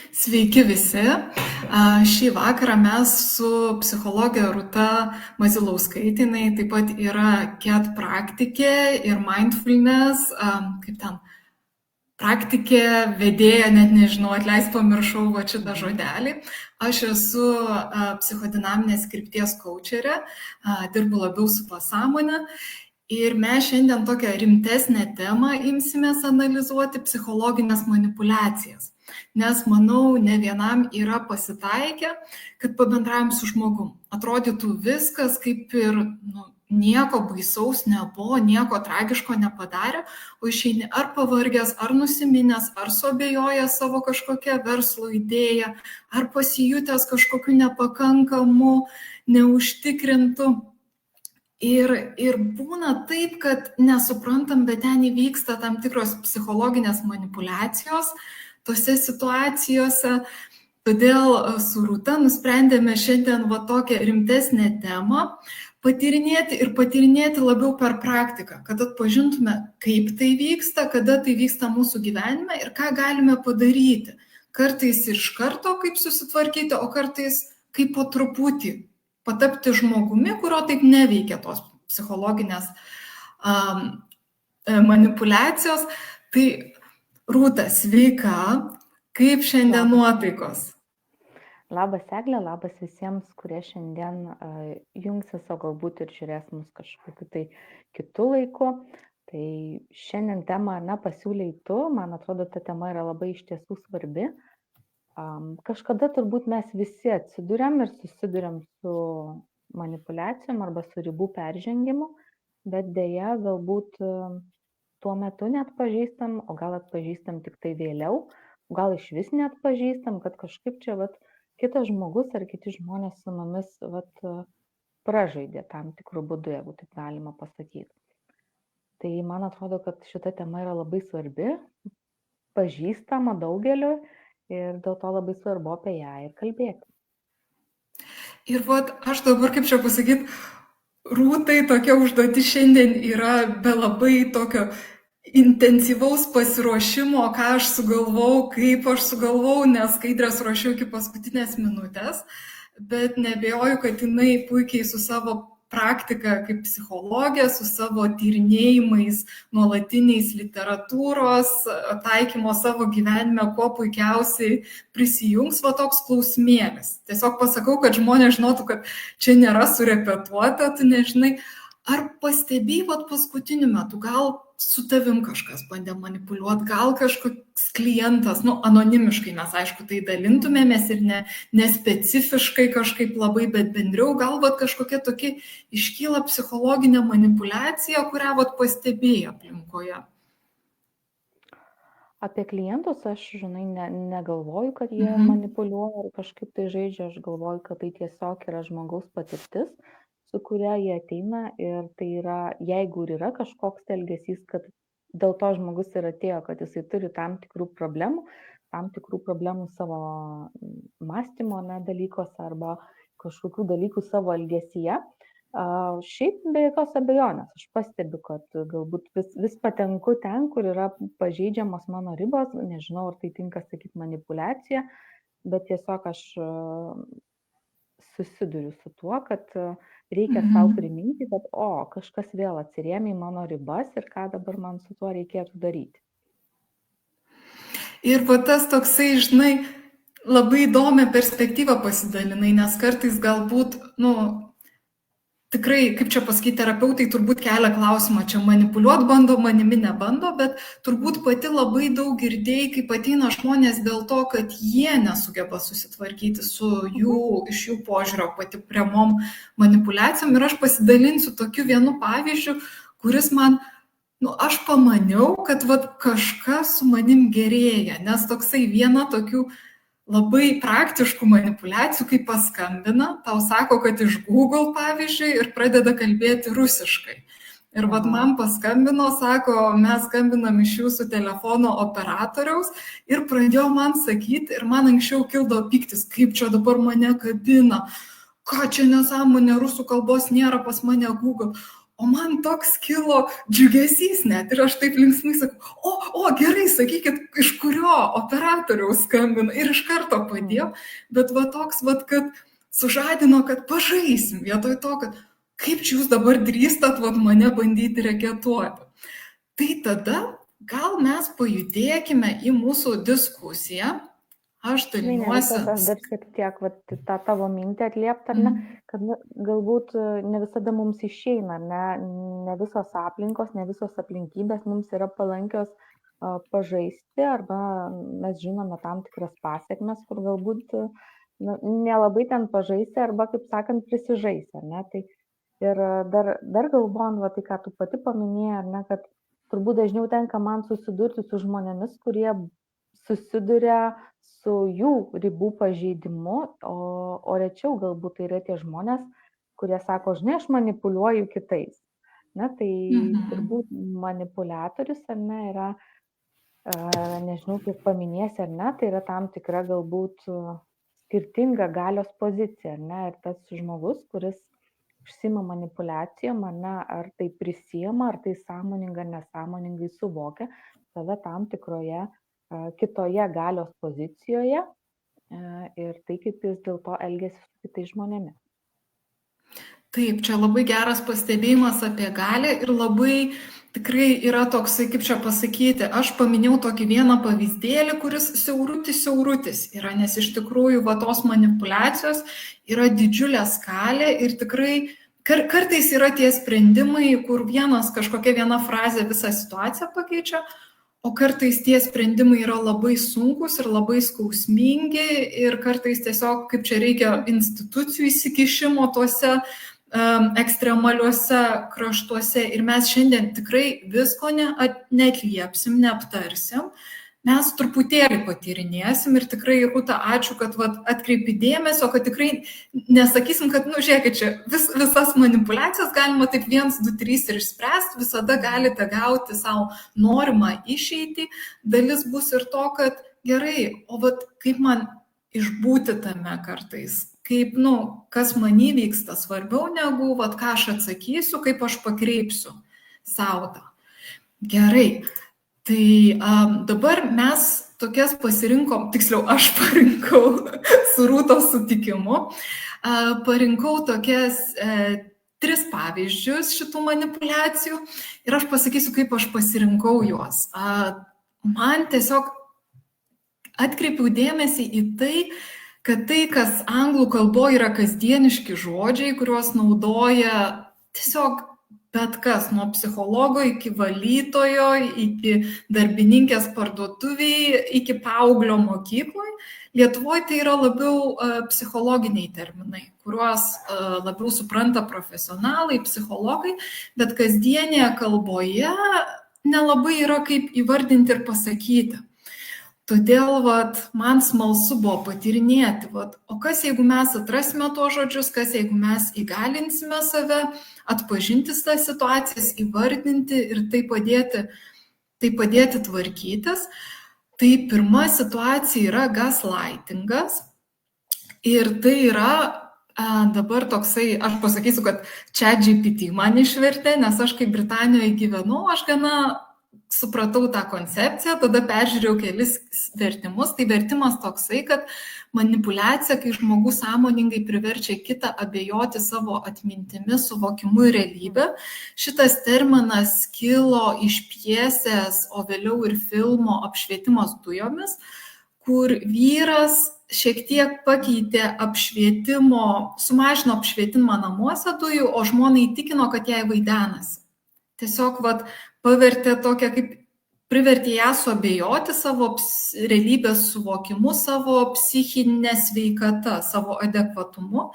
Sveiki visi. Šį vakarą mes su psichologė Rūta Mazilauskaitė, jinai taip pat yra CAT praktikė ir mindfulness, praktikė, vedėja, net nežinau, pamiršau va šitą žodelį. Aš esu psichodinaminės krypties coacherė, dirbu labiau su pasąmonė. Ir mes šiandien tokią rimtesnę temą imsimės analizuoti psichologinės manipulacijas. Nes, manau, ne vienam yra pasitaikę, kad pabendravom su žmogum. Atrodytų viskas kaip ir nieko baisaus nebuvo, nieko tragiško nepadarė, o išeini ar pavargęs, ar nusiminęs, ar suabejojęs savo kažkokią verslo idėją, ar pasijutęs kažkokiu nepakankamu, neužtikrintu. Ir būna taip, kad nesuprantam, bet ten įvyksta tam tikros psichologinės manipulacijos tose situacijose. Todėl su Rūta nusprendėme šiandien va tokią rimtesnę temą patyrinėti labiau per praktiką, kad atpažintume, kaip tai vyksta, kada tai vyksta mūsų gyvenime ir ką galime padaryti. Kartais ir iš karto kaip susitvarkyti, o kartais kaip po truputį patapti žmogumi, kurio taip neveikia tos psichologinės manipulacijos. Tai Rūta, sveika, kaip šiandien nuotaikos? Labas Eglė, labas visiems, kurie šiandien jungsis, o galbūt ir žiūrės mus kažkokiu tai kitu laiku. Tai šiandien temą pasiūlei tu, man atrodo, ta tema yra labai iš tiesų svarbi. Kažkada turbūt mes visi atsiduriam ir susiduriam su manipulacijom arba su ribų peržengimu, bet dėja galbūt tuo metu neatpažįstam, o gal atpažįstam tik tai vėliau, gal iš vis neatpažįstam, kad kažkaip čia kitas žmogus ar kiti žmonės su mumis pražaidė tam tikrų būdų, jeigu taip galima pasakyti. Tai man atrodo, kad šita tema yra labai svarbi, pažįstama daugeliu ir dėl to labai svarbu apie ją ir kalbėti. Ir aš dabar, kaip čia pasakyti, Rūtai tokia užduotis šiandien yra be labai tokio intensyvaus pasiruošimo, ką aš sugalvau, kaip aš sugalvau, nes skaidrės ruošiau iki paskutinės minutės, bet neabejoju, kad jinai puikiai su savo praktika kaip psichologė, su savo tyrinėjimais, nuolatiniais literatūros, taikymo savo gyvenime, kuo puikiausiai prisijungs toks klausimėlis. Tiesiog pasakau, kad žmonės žinotų, kad čia nėra surepetuota, tu nežinai, ar pastebėjai paskutiniu metu, gal su tavim kažkas bandė manipuliuoti, gal kažkoks klientas, anonimiškai mes aišku tai dalintumėmės ir nespecifiškai kažkaip labai, bet bendriau, gal kažkokia tokia iškyla psichologinė manipulacija, kurią pastebėjai aplinkoje. Apie klientus aš, negalvoju, kad jie manipuliuoja ar kažkaip tai žaidžia, aš galvoju, kad tai tiesiog yra žmogaus patirtis, su kuria jie ateina ir tai yra, jeigu ir yra kažkoks elgesys, kad dėl to žmogus ir atėjo, kad jisai turi tam tikrų problemų savo mąstymo dalykuose arba kažkokių dalykų savo elgesyje. Šiaip be jokios abejonės, aš pastebiu, kad galbūt vis patenku ten, kur yra pažeidžiamos mano ribos, nežinau, ar tai tinka sakyti manipulacija, bet tiesiog aš susiduriu su tuo, kad reikia sau priminti, kad kažkas vėl atsirėmė į mano ribas ir ką dabar man su tuo reikėtų daryti. Ir tas toksai, labai įdomią perspektyvą pasidalinai, nes kartais galbūt, tikrai, kaip čia pasakyti, terapeutai turbūt kelia klausimą, čia manipuliuot bando, manimi nebando, bet turbūt pati labai daug girdėjai, kaip ateina žmonės dėl to, kad jie nesugeba susitvarkyti iš jų požiūrio patiriamom manipulacijom. Ir aš pasidalinsiu tokiu vienu pavyzdžiu, kuris man, aš pamaniau, kad kažkas su manim gerėja, nes toksai viena tokių labai praktiškų manipulacijų, kai paskambina, tau sako, kad iš Google, pavyzdžiui, ir pradeda kalbėti rusiškai. Ir man paskambino, sako, mes skambinam iš jūsų telefono operatoriaus ir pradėjo man sakyti, ir man anksčiau kildavo piktis, kaip čia dabar mane kabina, ką čia nesąmonė, rusų kalbos nėra pas mane Google. O man toks kilo džiugesys net ir aš taip linksmai sakau, gerai, sakykit, iš kurio operatoriaus skambina ir iš karto padėjau, bet va toks, va, kad sužadino, kad pažaisim, vietoj to, kad kaip čia jūs dabar drįstat va, mane bandyti reketuoti. Tai tada gal mes pajudėkime į mūsų diskusiją. Aš dalinuosi. Aš dar šiek tiek tą tavo mintį atliepti, ar ne, kad galbūt ne visada mums išeina, ne visos aplinkos, ne visos aplinkybės mums yra palankios pažaisti, arba mes žinome tam tikras pasiekmes, kur galbūt nelabai ten pažaisti, arba, kaip sakant, prisižaisti, ar ne. Tai ir dar galvojant, tai ką tu pati paminėjai, ar ne, kad turbūt dažniau tenka man susidurti su žmonėmis, kurie susiduria su jų ribų pažeidimu, o rečiau galbūt tai yra tie žmonės, kurie sako, žinai, aš manipuliuoju kitais. Na, tai turbūt manipuliatorius, ar ne, yra, nežinau, kiek paminėsi, ar ne, tai yra tam tikra galbūt skirtinga galios pozicija, ar ne, ir tas žmogus, kuris užsiima manipuliacijom, ar ne, ar tai prisijama, ar tai sąmoningai, nesąmoningai suvokia save tam tikroje kitoje galios pozicijoje ir tai, kaip jis dėl to elgiasi su kitais žmonėmis. Taip, čia labai geras pastebėjimas apie galią ir labai tikrai yra toksai, kaip čia pasakyti, aš paminėjau tokį vieną pavyzdėlį, kuris siaurutis yra, nes iš tikrųjų va tos manipuliacijos yra didžiulė skalė ir tikrai kartais yra tie sprendimai, kur kažkokia viena frazė visą situaciją pakeičia, o kartais tie sprendimai yra labai sunkus ir labai skausmingi ir kartais tiesiog, kaip čia reikia institucijų įsikišimo tuose ekstremaliuose kraštuose ir mes šiandien tikrai visko neatliepsim, neaptarsim, mes truputėlį patyrinėsim ir tikrai, Rūta, ačiū, kad atkreipi dėmesio, kad tikrai nesakysim, kad, žiūrėkit, čia visas manipulacijas galima taip 1, 2, 3 ir išspręsti, visada galite gauti savo norimą išeitį, dalis bus ir to, kad gerai, o kaip man išbūti tame kartais, kaip, kas man įvyksta svarbiau negu, ką aš atsakysiu, kaip aš pakreipsiu savo tą. Gerai. Tai dabar mes tokias pasirinkom, tiksliau aš parinkau su Rūtos sutikimu, parinkau tokias 3 pavyzdžius šitų manipulacijų ir aš pasakysiu, kaip aš pasirinkau juos. Man tiesiog atkreipiau dėmesį į tai, kad tai, kas anglų kalboje yra kasdieniški žodžiai, kuriuos naudoja tiesiog bet kas, nuo psichologo iki valytojo, iki darbininkės parduotuvėje, iki paauglio mokykloje. Lietuvoje tai yra labiau psichologiniai terminai, kuriuos labiau supranta profesionalai, psichologai, bet kasdienėje kalboje nelabai yra kaip įvardinti ir pasakyti. Todėl man smalsu buvo patyrinėti, o kas jeigu mes atrasime tuos žodžius, kas jeigu mes įgalinsime save, atpažinti tas situacijas, įvardinti ir tai padėti tvarkytis. Tai pirma situacija yra gaslightingas ir tai yra dabar toksai, aš pasakysiu, kad ChatGPT man išvertė, nes aš kaip Britanijoje gyvenau, aš gana supratau tą koncepciją, tada peržiūrėjau kelis vertimus. Tai vertimas toksai, kad manipuliacija, kai žmogus sąmoningai priverčia kitą abejoti savo atmintimi, suvokimu ir realybę. Šitas terminas kilo iš pjesės, o vėliau ir filmo Apšvietimas dujomis, kur vyras šiek tiek pakeitė sumažino apšvietimą namuose dujų, o žmona įtikino, kad jai vaidenasi. Tiesiog pavertė tokią, kaip privertė ją suabejoti savo realybės suvokimu, savo psichinę sveikatą, savo adekvatumu.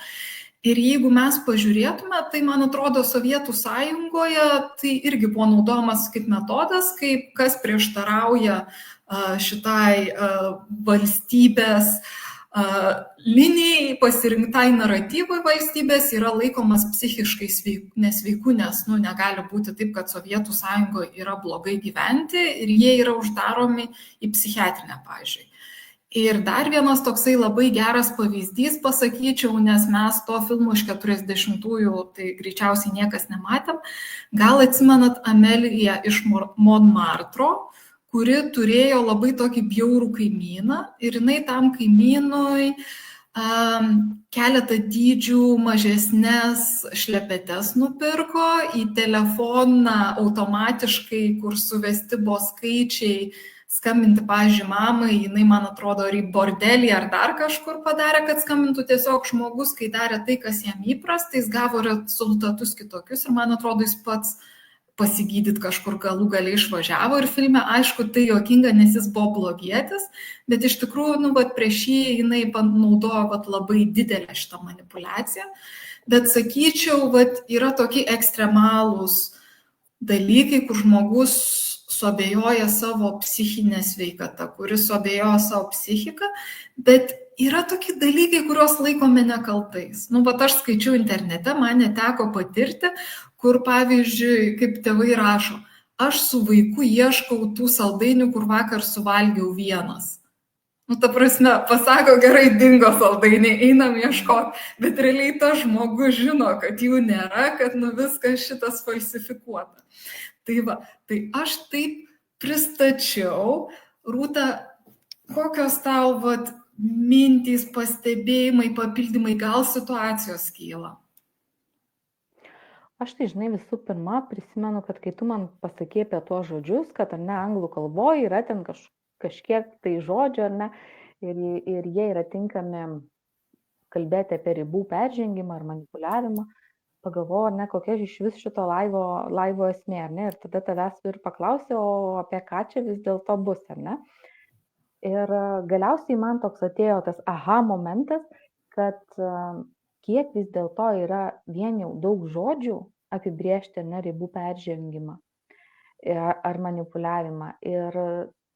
Ir jeigu mes pažiūrėtume, tai man atrodo Sovietų sąjungoje tai irgi buvo naudojamas kaip metodas, kaip kas prieštarauja šitai valstybės linijai, pasirinktai naratyvui valstybės yra laikomas psichiškai nesveiku, nes negali būti taip, kad Sovietų sąjungoje yra blogai gyventi ir jie yra uždaromi į psichiatrinę, pavyzdžiui. Ir dar vienas toksai labai geras pavyzdys, pasakyčiau, nes mes to filmo iš 40-ųjų, tai greičiausiai niekas nematėm. Gal atsimenat Ameliją iš Montmartro, kuri turėjo labai tokį bjaurų kaimyną ir jinai tam kaimynui keletą dydžių mažesnės šlepetes nupirko, į telefoną automatiškai, kur suvesti buvo skaičiai, skambinti, pavyzdžiui, mamai, jinai, man atrodo, ar į bordelį, ar dar kažkur padarė, kad skambintų tiesiog žmogus, kai darė tai, kas jam įprasta, jis gavo rezultatus kitokius ir, man atrodo, jis pats pasigydyti kažkur galų galiai išvažiavo ir filme, aišku, tai juokinga, nes jis buvo blogietis, bet iš tikrųjų, prieš jį jinai panaudojo labai didelę šitą manipulaciją, bet sakyčiau, yra tokie ekstremalūs dalykai, kur žmogus suabejoja savo psichinę sveikatą, kuris suabejoja savo psichiką, bet yra tokie dalykai, kuriuos laikome nekaltais. Aš skaičiau internete, man neteko patirti, kur, pavyzdžiui, kaip tėvai rašo, aš su vaiku ieškau tų saldainių, kur vakar suvalgiau vienas. Ta prasme, pasako, gerai, dingo saldainiai, einam ieškoti, bet realiai tas žmogus žino, kad jų nėra, kad viskas šitas falsifikuota. Tai aš taip pristačiau. Rūta, kokios tau mintys, pastebėjimai, papildymai, gal situacijos kyla? Aš tai, žinai, visų pirma prisimenu, kad kai tu man pasakė apie tuos žodžius, kad anglų kalboje yra ten kažkiek tai žodžių, ir jie yra tinkami kalbėti apie ribų peržengimą ar manipuliavimą, pagalvoju, kokia iš vis šito laivo esmė, ir tada tavęs ir paklausė, o apie ką čia vis dėlto bus, Ir galiausiai man toks atėjo tas aha momentas, kad kiek vis dėlto yra vien jau daug žodžių apibriežti ribų peržengimą ar manipuliavimą. Ir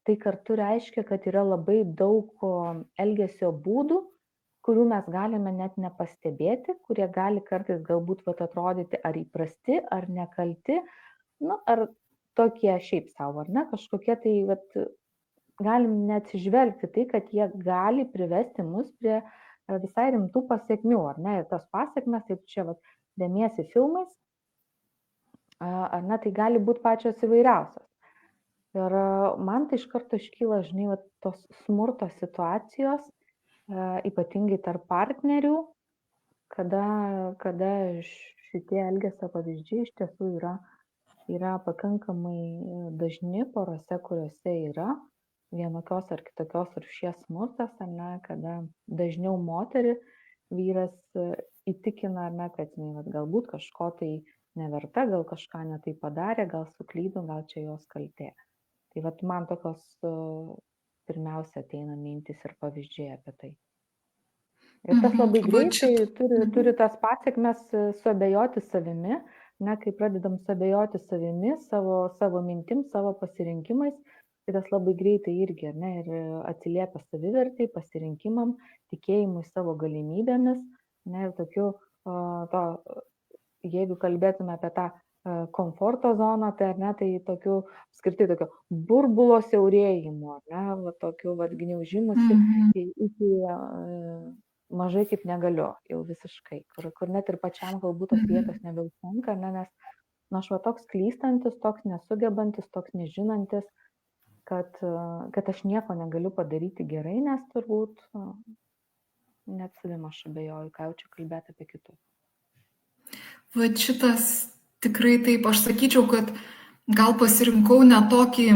tai kartu reiškia, kad yra labai daug elgesio būdų, kurių mes galime net nepastebėti, kurie gali kartais galbūt atrodyti ar įprasti, ar nekalti, ar tokie šiaip savo, kažkokie tai galim neatsižvelgti tai, kad jie gali privesti mus prie visai rimtų pasiekmių, ir tas pasiekmes, taip čia dėmiesi filmais, tai gali būti pačios įvairiausios. Ir man tai iš karto iškyla, žinai, tos smurto situacijos, ypatingai tarp partnerių, kada šitie elgesio pavyzdžiai iš tiesų yra pakankamai dažni porose, kuriuose yra vienokios ar kitokios rūšies smurtas, kada dažniau moterį vyras įtikina, kad galbūt kažko tai neverta, gal kažką netai padarė, gal suklydo, gal čia jos kaltė. Tai man tokios pirmiausia ateina mintis ir pavyzdžiai apie tai. Ir tas labai greitai turi tas pasiekmes suabejoti savimi, kai pradedam suabejoti savimi, savo mintim, savo pasirinkimais, tai tas labai greitai irgi, ir atsiliepia savivertai, pasirinkimam, tikėjimui savo galimybėmis, ir tokiu, jeigu kalbėtume apie tą komforto zoną, tai tokiu, apskritai tokio burbulo siaurėjimo, tokiu gniaužimusi iki mažai kaip negaliu, jau visiškai, kur net ir pačiam galbūt tos vietos nebeužtenka, nes aš toks klystantis, toks nesugebantis, toks nežinantis, kad aš nieko negaliu padaryti gerai, nes turbūt net savim aš abejoju, ką jau čia kalbėti apie kitus. Šitas tikrai taip, aš sakyčiau, kad gal pasirinkau ne tokį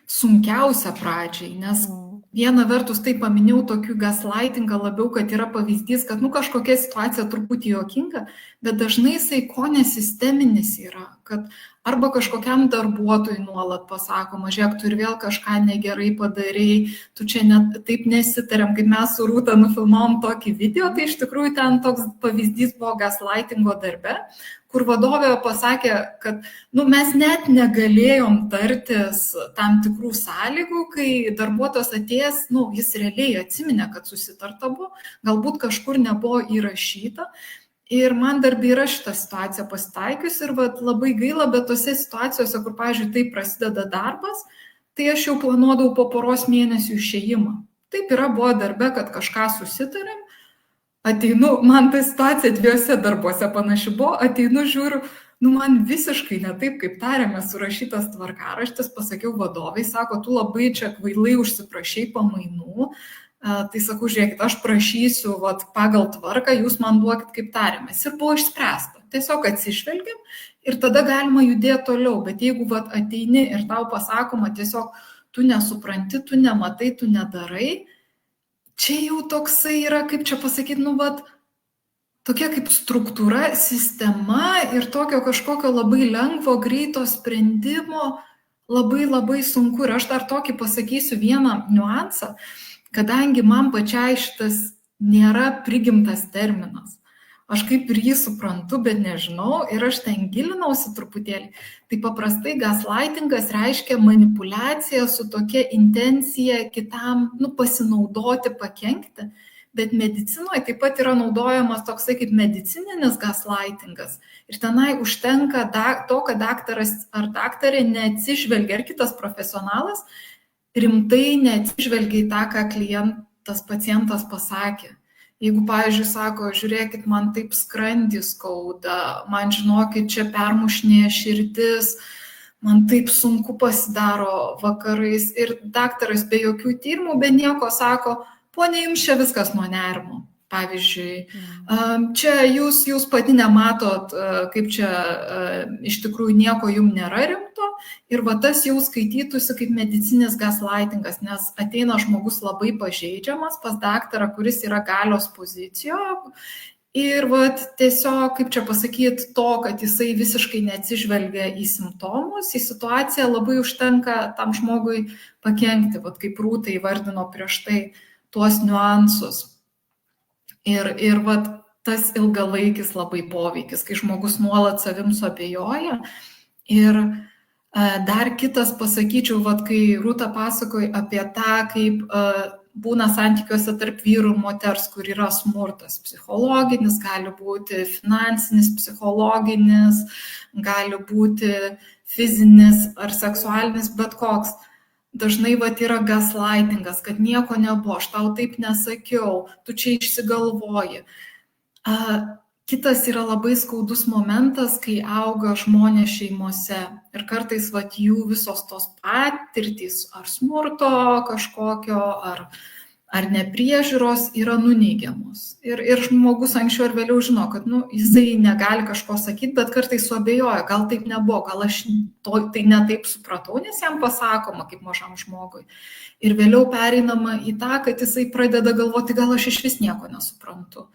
sunkiausią pradžiai, nes viena vertus tai paminėjau tokių gaslightingą labiau, kad yra pavyzdys, kad kažkokia situacija truputį juokinga, bet dažnai jisai sisteminis yra, kad arba kažkokiam darbuotojui nuolat pasakoma, žiūrėk, tu ir vėl kažką negerai padarei, tu čia taip nesitarėm, kaip mes su Rūta nufilmavom tokį video, tai iš tikrųjų ten toks pavyzdys buvo gaslightingo darbe, kur vadovė pasakė, kad mes net negalėjom tartis tam tikrų sąlygų, kai darbuotojas atėjęs, jis realiai atsiminė, kad susitarta buvo, galbūt kažkur nebuvo įrašyta. Ir man darbė yra šitą situaciją pasitaikius ir labai gaila, bet tose situacijose, kur, pavyzdžiui, taip prasideda darbas, tai aš jau planuodavau po poros mėnesių išėjimą. Taip yra buvo darbe, kad kažką susitarėm, ateinu, man ta situacija 2 darbuose panaši buvo, ateinu, žiūriu, nu man visiškai ne taip, kaip tarėme, surašytas tvarkaraštis, pasakiau vadovai, sako, tu labai čia kvailai užsiprašai pamainų, tai sakau, žiūrėkit, aš prašysiu vat, pagal tvarką, jūs man duokit kaip tarėmės. Ir buvo išspręsta. Tiesiog atsižvelgiam ir tada galima judėti toliau. Bet jeigu vat, ateini ir tau pasakoma tiesiog, tu nesupranti, tu nematai, tu nedarai, čia jau toksai yra, kaip čia pasakyti, nu vat, tokia kaip struktūra, sistema ir tokio kažkokio labai lengvo, greito sprendimo labai labai sunku. Ir aš dar tokį pasakysiu vieną niuansą, kadangi man pačiai šitas nėra prigimtas terminas. Aš kaip ir jį suprantu, bet nežinau, ir aš ten gilinausi truputėlį. Tai paprastai gaslightingas reiškia manipulaciją su tokia intencija kitam, nu, pasinaudoti, pakenkti. Bet medicinoje taip pat yra naudojamas toksai kaip medicininis gaslightingas. Ir tenai užtenka to, kad daktaras ar daktarė neatsižvelgia, ar kitas profesionalas rimtai neatsižvelgia į tą, ką klientas, pacientas pasakė. Jeigu, pavyzdžiui, sako, žiūrėkit, man taip skrandį skauda, man žinokit, čia permušnėja širdis, man taip sunku pasidaro vakarais. Ir daktaras be jokių tyrimų, be nieko sako, ponia, jums čia viskas nuo nerimo. Pavyzdžiui, čia jūs pati nematot, kaip čia iš tikrųjų nieko jums nėra rimto ir va tas jau skaitytųsi kaip medicinis gaslightingas, nes ateina žmogus labai pažeidžiamas pas daktarą, kuris yra galios pozicijoje ir va tiesiog, kaip čia pasakyti, to, kad jisai visiškai neatsižvelgia į simptomus, į situaciją, labai užtenka tam žmogui pakenkti, va kaip Rūta įvardino prieš tai tuos niuansus. Ir vat, tas ilgalaikis labai poveikis, kai žmogus nuolat savim suabejoja. Ir dar kitas pasakyčiau, vat, kai Rūta pasakoja apie tą, kaip būna santykiuose tarp vyrų ir moters, kur yra smurtas psichologinis, gali būti finansinis, psichologinis, gali būti fizinis ar seksualinis, bet koks. Dažnai vat yra gaslightingas, kad nieko nebuvo, aš tau taip nesakiau, tu čia išsigalvoji. Kitas yra labai skaudus momentas, kai auga žmonės šeimose ir kartais vat jų visos tos patirtys ar smurto kažkokio, ar nepriežiūros yra nuneigiamos. Ir žmogus anksčiau ir vėliau žino, kad jisai negali kažko sakyti, bet kartais suabejoja, gal taip nebuvo, gal aš tai netaip supratau, nes jam pasakoma kaip mažam žmogui. Ir vėliau pereinama į tą, kad jisai pradeda galvoti, gal aš iš vis nieko nesuprantu.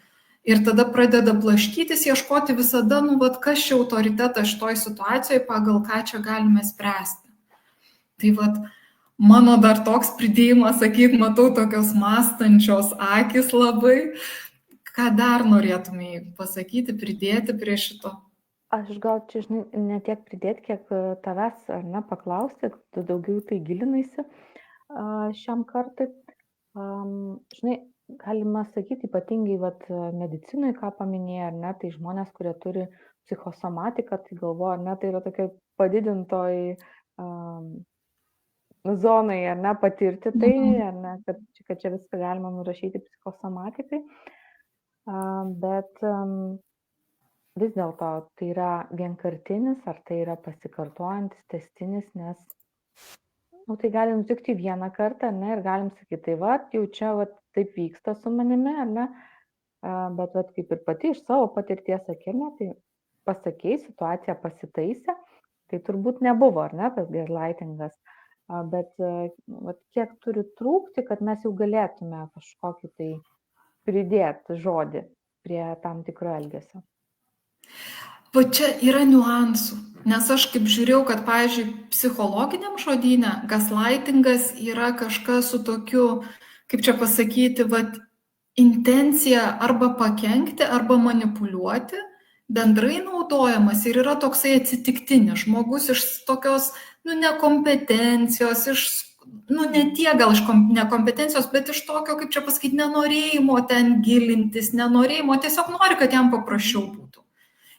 Ir tada pradeda blaškytis, ieškoti visada, kas čia autoritetas šitoj situacijoje, pagal ką čia galime spręsti. Tai mano dar toks pridėjimas, matau tokios mąstančios akis labai. Ką dar norėtumai pasakyti, pridėti prie šito? Aš gal čia, žinai, ne tiek pridėti, kiek tavęs, ar ne, paklausti, tu daugiau tai gilinaisi šiam kartui. Žinai, galima sakyti, ypatingai medicinui, ką paminėjai, ar ne, tai žmonės, kurie turi psichosomatiką, tai galvoja, ar ne, tai yra tokia padidintoj zonai, ar ne, patirti tai, ar ne, kad čia viską galima nurašyti psichosomatikai, bet vis dėlto tai yra vienkartinis, ar tai yra pasikartojantis, tęstinis, nes tai gali nutikti vieną kartą, ne, ir galim sakyti, tai jau čia taip vyksta su manimi, ar ne, bet kaip ir pati iš savo patirties sakėme, tai pasakei, situacija pasitaisė, tai turbūt nebuvo, ar ne, tas gaslightingas. Bet kiek turi trūkti, kad mes jau galėtume kažkokį tai pridėti žodį prie tam tikro elgesio. Va čia yra niuansų, nes aš kaip žiūrėjau, kad, pavyzdžiui, psichologiniam žodyne gaslightingas yra kažkas su tokiu, kaip čia pasakyti, intencija arba pakenkti, arba manipuliuoti, bendrai naudojamas ir yra toksai atsitiktinis žmogus iš tokios nekompetencijos, ne tiek gal iš nekompetencijos, bet iš tokio, kaip čia pasakyti, nenorėjimo ten gilintis, nenorėjimo, tiesiog nori, kad jam paprasčiau būtų.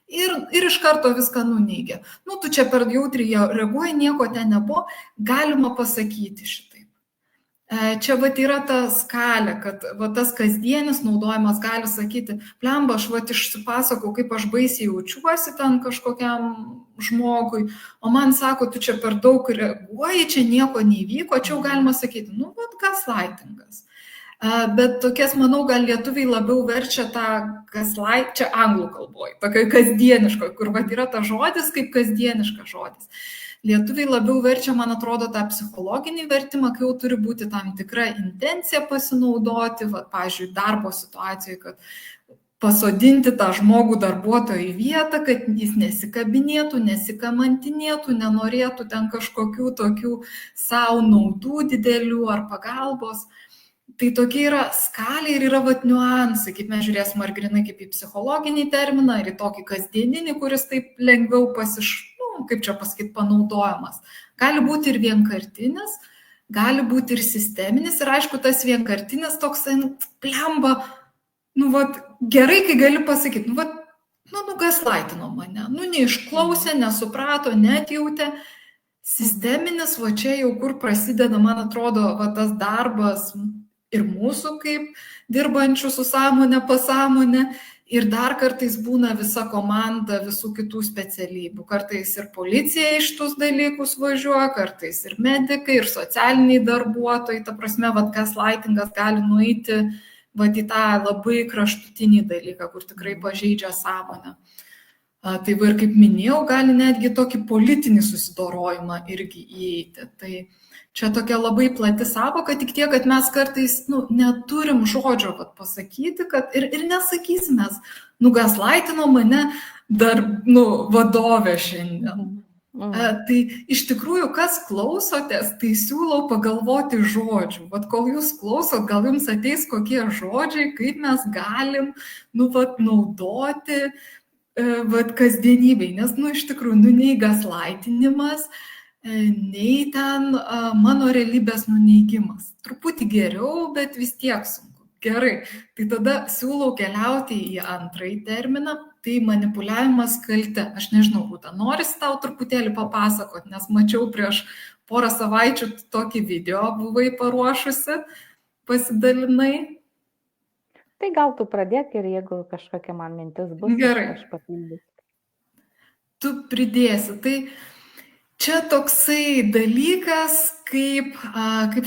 Ir iš karto viską nuneigia. Tu čia per jautriai reaguoji, nieko ten nebuvo, galima pasakyti šitaip. Čia vat yra ta skalė, kad va tas kasdienis naudojimas gali sakyti, blemba, aš vat išsipasakau, kaip aš baisiai jaučiuosi ten kažkokiam žmogui, o man sako, tu čia per daug reaguoji, čia nieko neįvyko, čia jau galima sakyti, nu, vat gaslightingas. Bet tokias, manau, gal lietuviai labiau verčia tą gaslight, čia anglų kalboje, tokio kasdieniško, kur vat yra ta žodis kaip kasdieniškas žodis. Lietuviai labiau verčia, man atrodo, tą psichologinį vertimą, kai jau turi būti tam tikra intencija pasinaudoti, vat, pavyzdžiui, darbo situacijoje, kad pasodinti tą žmogų darbuotoją į vietą, kad jis nesikabinėtų, nesikamantinėtų, nenorėtų ten kažkokių tokių savo naudų didelių ar pagalbos. Tai tokia yra skalė ir yra vat niuansai, kaip mes žiūrėsim ar grinai kaip į psichologinį terminą, ar į tokį kasdieninį, kuris taip lengviau kaip čia pasakyti, panaudojamas. Gali būti ir vienkartinis, gali būti ir sisteminis, ir aišku, tas vienkartinis toks, blemba, nu vat, gerai, kai gali pasakyti, nu vat, nugaslaitino mane, neišklausė, nesuprato, netjautė. Sisteminis, va čia jau kur prasideda, man atrodo, va tas darbas ir mūsų kaip dirbančių su sąmonė, pasąmonė, ir dar kartais būna visa komanda visų kitų specialybių. Kartais ir policija iš tus dalykus važiuoja, kartais ir medikai, ir socialiniai darbuotojai. Ta prasme, vat gaslightingas gali nueiti vat į tą labai kraštutinį dalyką, kur tikrai pažeidžia sąmonę. Tai va ir kaip minėjau, gali netgi tokį politinį susidorojimą irgi įeiti. Tai čia tokia labai plati sąvoka, tik tiek, kad mes kartais neturim žodžio pasakyti, kad ir nesakysim mes, gaslightino mane dar vadovė šiandien. Tai iš tikrųjų, kas klausotės, tai siūlau pagalvoti žodžių. Vat kol jūs klausot, gal jums ateis kokie žodžiai, kaip mes galim naudoti vat kasdienybei, nes iš tikrųjų nei gaslightinimas, nei ten mano realybės nuneigimas. Truputį geriau, bet vis tiek sunku. Gerai, tai tada siūlau keliauti į antrąjį terminą, tai manipuliavimas kalte. Aš nežinau, Rūta, noris tau truputėlį papasakot, nes mačiau prieš porą savaičių tokį video buvai paruošusi, pasidalinai. Tai gal tu pradėk ir jeigu kažkokia man mintis bus, gerai, aš papildysiu. Tu pridėsi. Tai čia toksai dalykas, kaip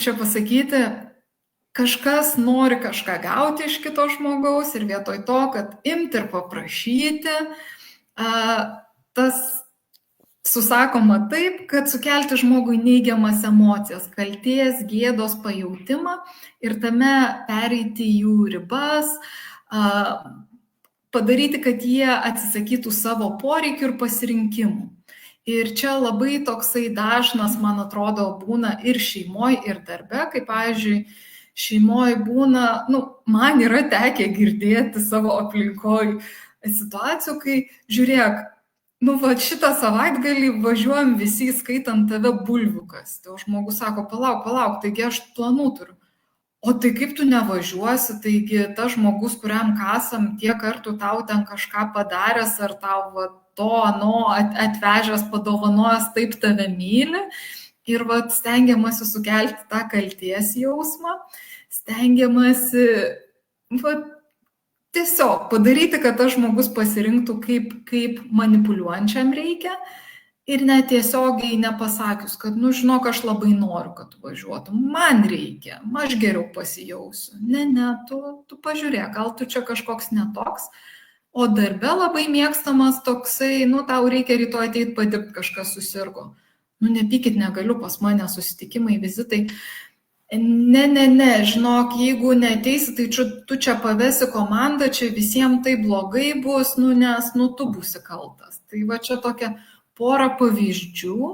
čia pasakyti, kažkas nori kažką gauti iš kito žmogaus ir vietoj to, kad imti ir paprašyti, tas susakoma taip, kad sukelti žmogui neigiamas emocijas, kaltės, gėdos pajautimą ir tame pereiti jų ribas, padaryti, kad jie atsisakytų savo poreikių ir pasirinkimų. Ir čia labai toksai dažnas, man atrodo, būna ir šeimoje, ir darbe, kaip, pavyzdžiui, šeimoje būna, man yra tekę girdėti savo aplinkoje situacijų, kai, žiūrėk, šitą savaitgalį važiuojam visi, skaitant tave bulviukas. Tai žmogus sako, palauk, taigi aš planų turiu. O tai kaip tu nevažiuosi, taigi tas žmogus, kuriam kasam tiek kartų tau ten kažką padaręs, ar tau atvežęs, padovanojęs, taip tave myli. Ir stengiamasi sukelti tą kalties jausmą, stengiamasi tiesiog padaryti, kad tas žmogus pasirinktų, kaip manipuliuojančiam reikia ir netiesiogiai nepasakius, kad, žinok, aš labai noriu, kad tu važiuotum, man reikia, aš geriau pasijausiu. Ne, tu pažiūrėk, gal tu čia kažkoks netoks, o darbe labai mėgstamas toksai, tau reikia rytoj ateiti padirbti, kažkas susirgo. Nepykit, negaliu, pas mane susitikimai, vizitai. Ne, žinok, jeigu neateisi, tai tu čia pavesi komandą, čia visiems tai blogai bus, nes tu būsi kaltas. Tai va čia tokia pora pavyzdžių,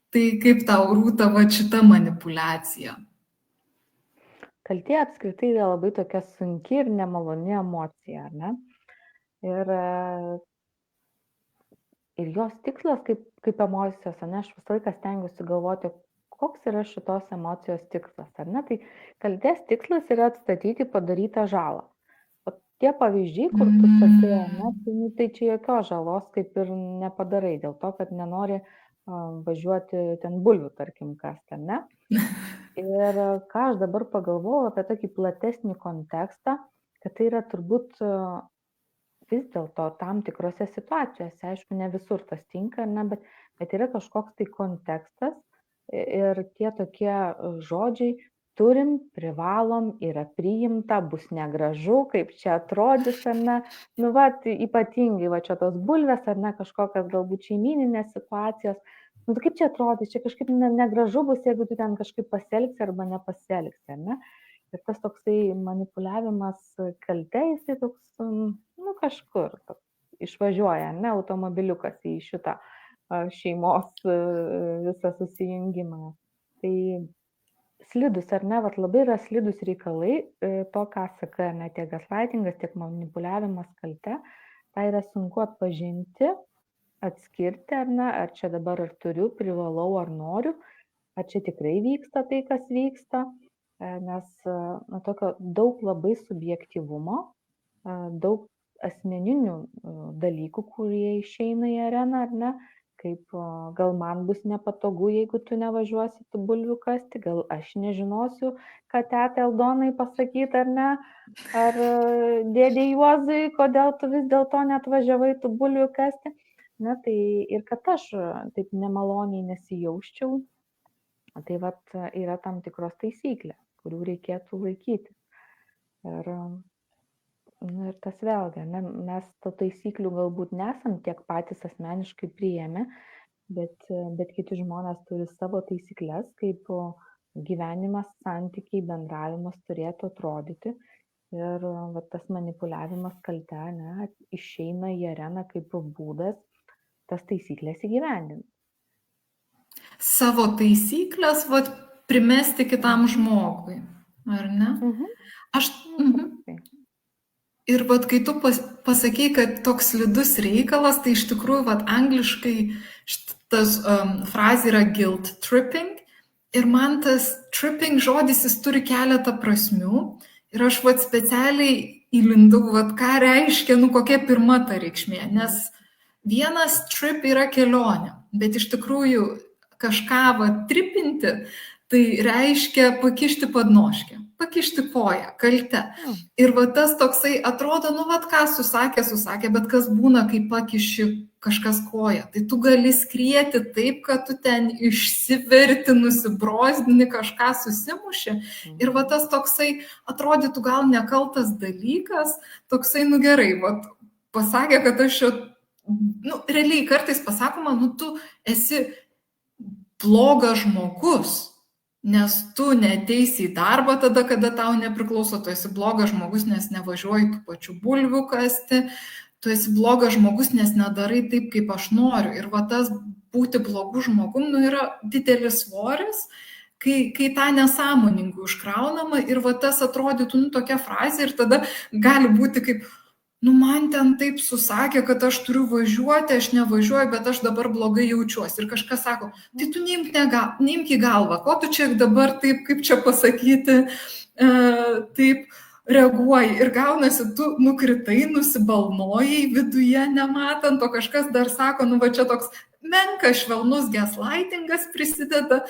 tai kaip tau, Rūta, va šita manipuliacija? Kaltė apskritai yra labai tokia sunki ir nemaloni emocija, ar ne? Ir jos tikslas kaip emocijos, ar ne, aš visą laiką stengiuosi galvoti, koks yra šitos emocijos tikslas, ar ne? Tai kaltės tikslas yra atstatyti padarytą žalą. O tie pavyzdžiai, kur tu sakai, ne, tai čia jokios žalos kaip ir nepadarai, dėl to, kad nenori važiuoti ten bulvių, tarkim, kasti, ne? Ir ką aš dabar pagalvojau apie tokį platesnį kontekstą, kad tai yra turbūt vis dėlto tam tikrose situacijose, aišku, ne visur tas tinka, ne, bet yra kažkoks tai kontekstas ir tie tokie žodžiai turim, privalom, yra priimta, bus negražu, kaip čia atrodys, ar ne, nu, va, ypatingai, va, čia tos bulvės, ar ne, kažkokios galbūt šeimininės situacijos, nu, tai kaip čia atrodys, čia kažkaip negražu bus, jeigu tu ten kažkaip pasielgsi arba nepasielgsi, ar ne? Ir tas toksai manipuliavimas kalte, jisai toks, nu, kažkur išvažiuoja, ne, automobiliukas į šitą šeimos visą susijungimą. Tai slidus, ar ne, vat labai yra slidus reikalai, to, ką sakai, ne, tiek gaslightingas, tiek manipuliavimas kalte, tai yra sunku atpažinti, atskirti, ar ne, ar čia dabar ar turiu, privalau, ar noriu, ar čia tikrai vyksta tai, kas vyksta, nes na, tokio daug labai subjektyvumo, daug asmeninių dalykų, kurie išeina į areną, ar ne, kaip gal man bus nepatogu, jeigu tu nevažiuosi tų bulvių kasti, gal aš nežinosiu, ką tetė Aldonai pasakyti, ar ne, ar dėdė Juozai, kodėl tu vis dėlto netvažiavai tų bulvių kasti. Na, tai ir kad aš taip nemaloniai nesijausčiau, tai vat yra tam tikros taisyklės, kurių reikėtų laikyti. Ir, nu, ir tas vėlgi, ne, mes to taisyklių galbūt nesam tiek patys asmeniškai priėmę, bet kiti žmonės turi savo taisyklės, kaip gyvenimas, santykiai, bendravimas turėtų atrodyti. Ir va, tas manipuliavimas kalte, ne, išeina į areną kaip būdas tas taisyklės įgyvendinti. Savo taisyklės, vat, primesti kitam žmogui, ar ne? Aš... Ir vat, kai tu pasakei, kad toks slidus reikalas, tai iš tikrųjų, vat, angliškai šitas frazė yra guilt tripping. Ir man tas tripping žodis, jis turi keletą prasmių. Ir aš vat specialiai įlindau, vat, ką reiškia, nu kokia pirma ta reikšmė. Nes vienas trip yra kelionė, bet iš tikrųjų kažką va tripinti, tai reiškia pakišti padnoškę, pakišti koją, kalte. Ir va tas toksai atrodo, nu vat ką susakė, bet kas būna, kai pakiši kažkas koją. Tai tu gali skrieti taip, kad tu ten išsiverti, nusibrozdini, kažką susimuši. Ir va tas toksai atrodytų gal nekaltas dalykas, toksai, nu gerai, va pasakė, kad aš čia, nu, realiai kartais pasakoma, nu, tu esi blogas žmogus, nes tu neateisi į darbą tada, kada tau nepriklauso, tu esi blogas žmogus, nes nevažiuoji tų pačių bulvių kasti, tu esi blogas žmogus, nes nedarai taip, kaip aš noriu. Ir va tas būti blogu žmogum, nu, yra didelis svoris, kai tą nesąmoningų užkraunama ir va tas atrodytų, nu, tokia frazė ir tada gali būti kaip, nu, man ten taip susakė, kad aš turiu važiuoti, aš nevažiuoju, bet aš dabar blogai jaučiuosi. Ir kažkas sako, tai tu neimk į galvą, ko tu čia dabar taip, kaip čia pasakyti, taip reaguoji. Ir gaunasi, tu nukritai, nusibalnojai viduje nematant, o kažkas dar sako, nu, va čia toks menkas švelnus gaslightingas prisideda,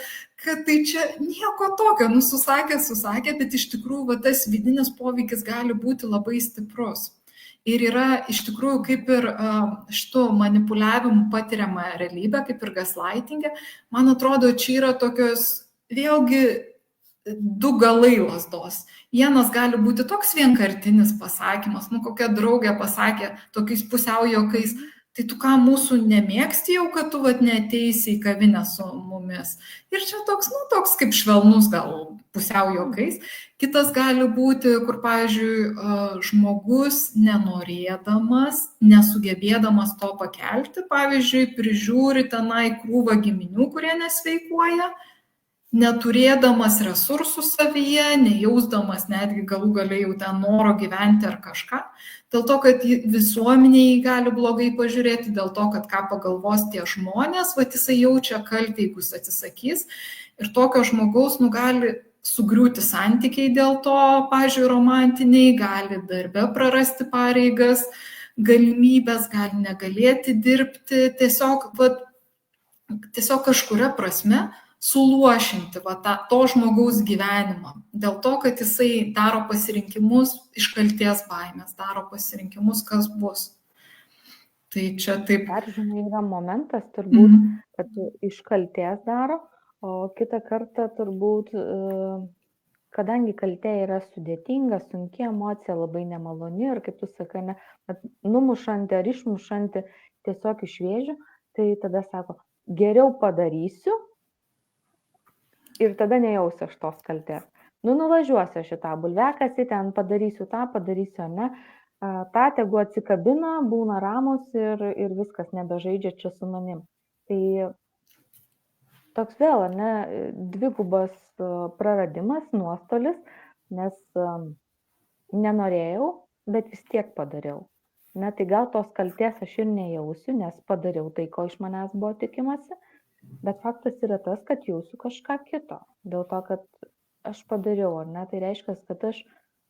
kad tai čia nieko tokio, nu, susakė, bet iš tikrųjų va, tas vidinis poveikis gali būti labai stiprus. Ir yra iš tikrųjų kaip ir šitų manipuliavimų patiriama realybė, kaip ir gaslightingė. Man atrodo, čia yra tokios vėlgi du galai lazdos. Vienas gali būti toks vienkartinis pasakymas, nu kokia draugė pasakė tokiais pusiau juokais, tai tu ką mūsų nemėgsti jau, kad tu vat neateisi į kavinę su mumis. Ir čia toks, nu toks kaip švelnus gal pusiau juokais. Kitas gali būti, kur, pavyzdžiui, žmogus nenorėdamas, nesugebėdamas to pakelti, pavyzdžiui, prižiūri tenai krūvą giminių, kurie nesveikuoja, neturėdamas resursų savyje, nejausdamas netgi galų gale jau ten noro gyventi ar kažką, dėl to, kad visuomeniai gali blogai pažiūrėti, dėl to, kad ką pagalvos tie žmonės, va jisai jaučia kaltę, jeigu jis atsisakys, ir tokio žmogaus gali sugriūti santykiai dėl to, pavyzdžiui, romantiniai, gali darbe prarasti pareigas, galimybės, gali negalėti dirbti, tiesiog kažkuria prasme suluošinti va, to žmogaus gyvenimą. Dėl to, kad jisai daro pasirinkimus iš kalties baimės, daro pasirinkimus, kas bus. Tai čia taip. Dar, žinai, yra momentas turbūt, kad iš kalties daro, o kitą kartą turbūt, kadangi kaltė yra sudėtinga, sunki emocija, labai nemaloni ir, kaip tu sakai, ne, numušanti ar išmušanti tiesiog iš vėžių, tai tada sako, geriau padarysiu ir tada nejausiu aš tos kaltės. Nuvažiuosiu šitą bulvekasį, ten padarysiu tą, padarysiu, ne. Ta tegu atsikabina, būna ramus ir viskas nebežaidžia čia su manim. Tai toks vėl, ne, dvigubas praradimas, nuostolis, nes nenorėjau, bet vis tiek padariau. Ne, tai gal tos kaltės aš ir nejausiu, nes padariau tai, ko iš manęs buvo tikimasi, bet faktas yra tas, kad jausiu kažką kito. Dėl to, kad aš padariau, ar ne, tai reiškia, kad aš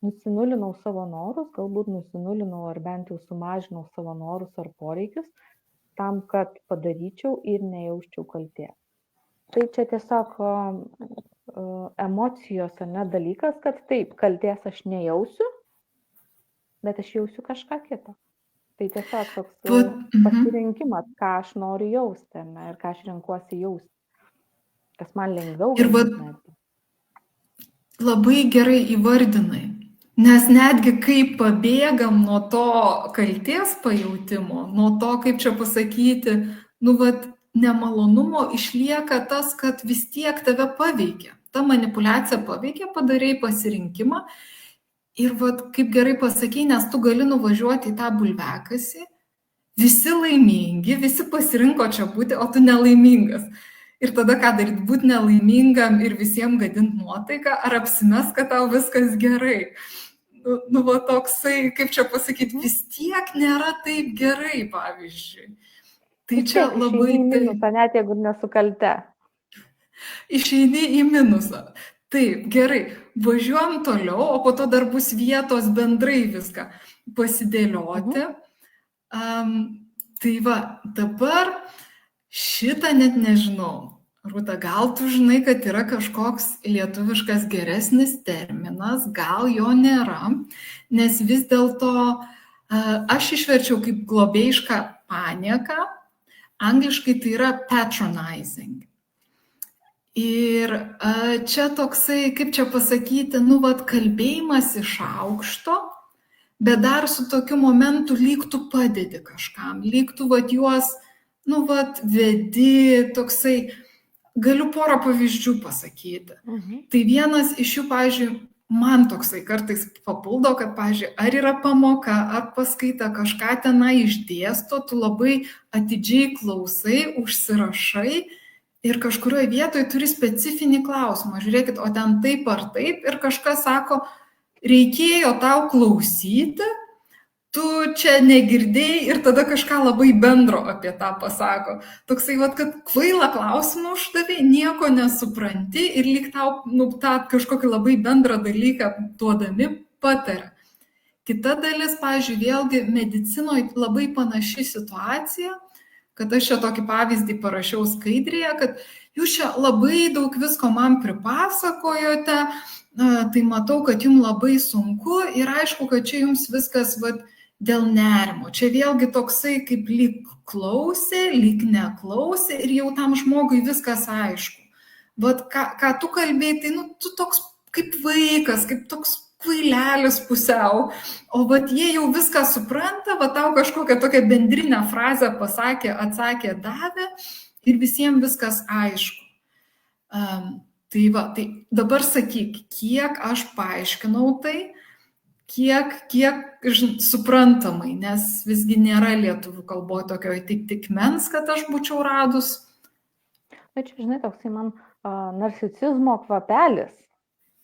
nusinulinau savo norus, galbūt nusinulinau ar bent jau sumažinau savo norus ar poreikius, tam, kad padaryčiau ir nejausčiau kaltės. Tai čia tiesiog emocijos, ar ne, dalykas, kad taip, kaltės aš nejausiu, bet aš jausiu kažką kito. Tai tiesiog toks pasirinkimas, ką aš noriu jausti, ne, ir ką aš renkuosi jausti. Kas man lengviau. Ir labai gerai įvardinai. Nes netgi kai pabėgam nuo to kalties pajautimo, nuo to, kaip čia pasakyti, nemalonumo išlieka tas, kad vis tiek tave paveikia. Ta manipuliacija paveikia, padarei pasirinkimą. Ir kaip gerai pasakei, nes tu gali nuvažiuoti į tą bulvekasį, visi laimingi, visi pasirinko čia būti, o tu nelaimingas. Ir tada ką daryti, būti nelaimingam ir visiems gadinti nuotaiką, ar apsimes, kad tau viskas gerai. Toksai, kaip čia pasakyti, vis tiek nėra taip gerai, pavyzdžiui. Tai čia labai... Minusą, net jeigu nesukalte. Išeini į minusą. Taip, gerai, važiuojam toliau, o po to dar bus vietos bendrai viską pasidėlioti. Tai va, dabar šitą net nežinau. Rūta, gal tu žinai, kad yra kažkoks lietuviškas geresnis terminas, gal jo nėra, nes vis dėlto aš išverčiau kaip globėjišką panieką, angliškai tai yra patronizing. Ir čia toksai, kaip čia pasakyti, kalbėjimas iš aukšto, bet dar su tokiu momentu lyg tu padedi kažkam, lyg tu juos, vedi, toksai, galiu porą pavyzdžių pasakyti. Tai vienas iš jų, pavyzdžiui, man toksai kartais papuldo, kad, pavyzdžiui, ar yra pamoka, ar paskaita, kažką tenai išdėsto, tu labai atidžiai klausai, užsirašai ir kažkurioje vietoje turi specifinį klausimą. Žiūrėkit, o ten taip ar taip ir kažkas sako, reikėjo tau klausyti, tu čia negirdėjai ir tada kažką labai bendro apie tą pasako. Toksai, kad kvailą klausimą uždavė, nieko nesupranti ir lyg tau tą kažkokį labai bendrą dalyką duodami pataria. Kita dalis, pavyzdžiui, vėlgi medicinoje labai panaši situacija, kad aš čia tokį pavyzdį parašiau skaidrėje, kad jūs čia labai daug visko man pripasakojote, tai matau, kad jums labai sunku ir aišku, kad čia jums viskas dėl nerimo. Čia vėlgi toksai kaip lyg klausė, lyg neklausė ir jau tam žmogui viskas aišku. Ką tu kalbėjai, tai tu toks kaip vaikas, kaip toks kvailelis pusiau, o jie jau viską supranta, tau kažkokią tokią bendrinę frazę pasakė, atsakė, davė ir visiems viskas aišku. Tai dabar sakyk, kiek aš paaiškinau tai, kiek suprantamai, nes visgi nėra lietuvių kalboje tokio atitikmens, kad aš būčiau radus. Na čia, žinai, toksai man narcisizmo kvapelis,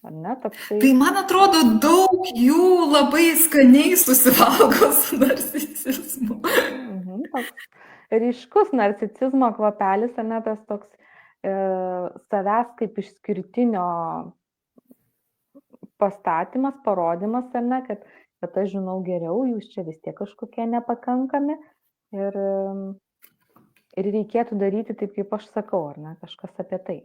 ar ne? Toksai... Tai man atrodo, daug jų labai skaniai susivalgo su narcisizmu. Toks ryškus narcisizmo kvapelis, ar ne, tas toks savęs kaip išskirtinio pastatymas, parodimas, ar ne, kad aš žinau geriau, jūs čia vis tiek kažkokie nepakankami ir reikėtų daryti taip, kaip aš sakau, ar ne, kažkas apie tai.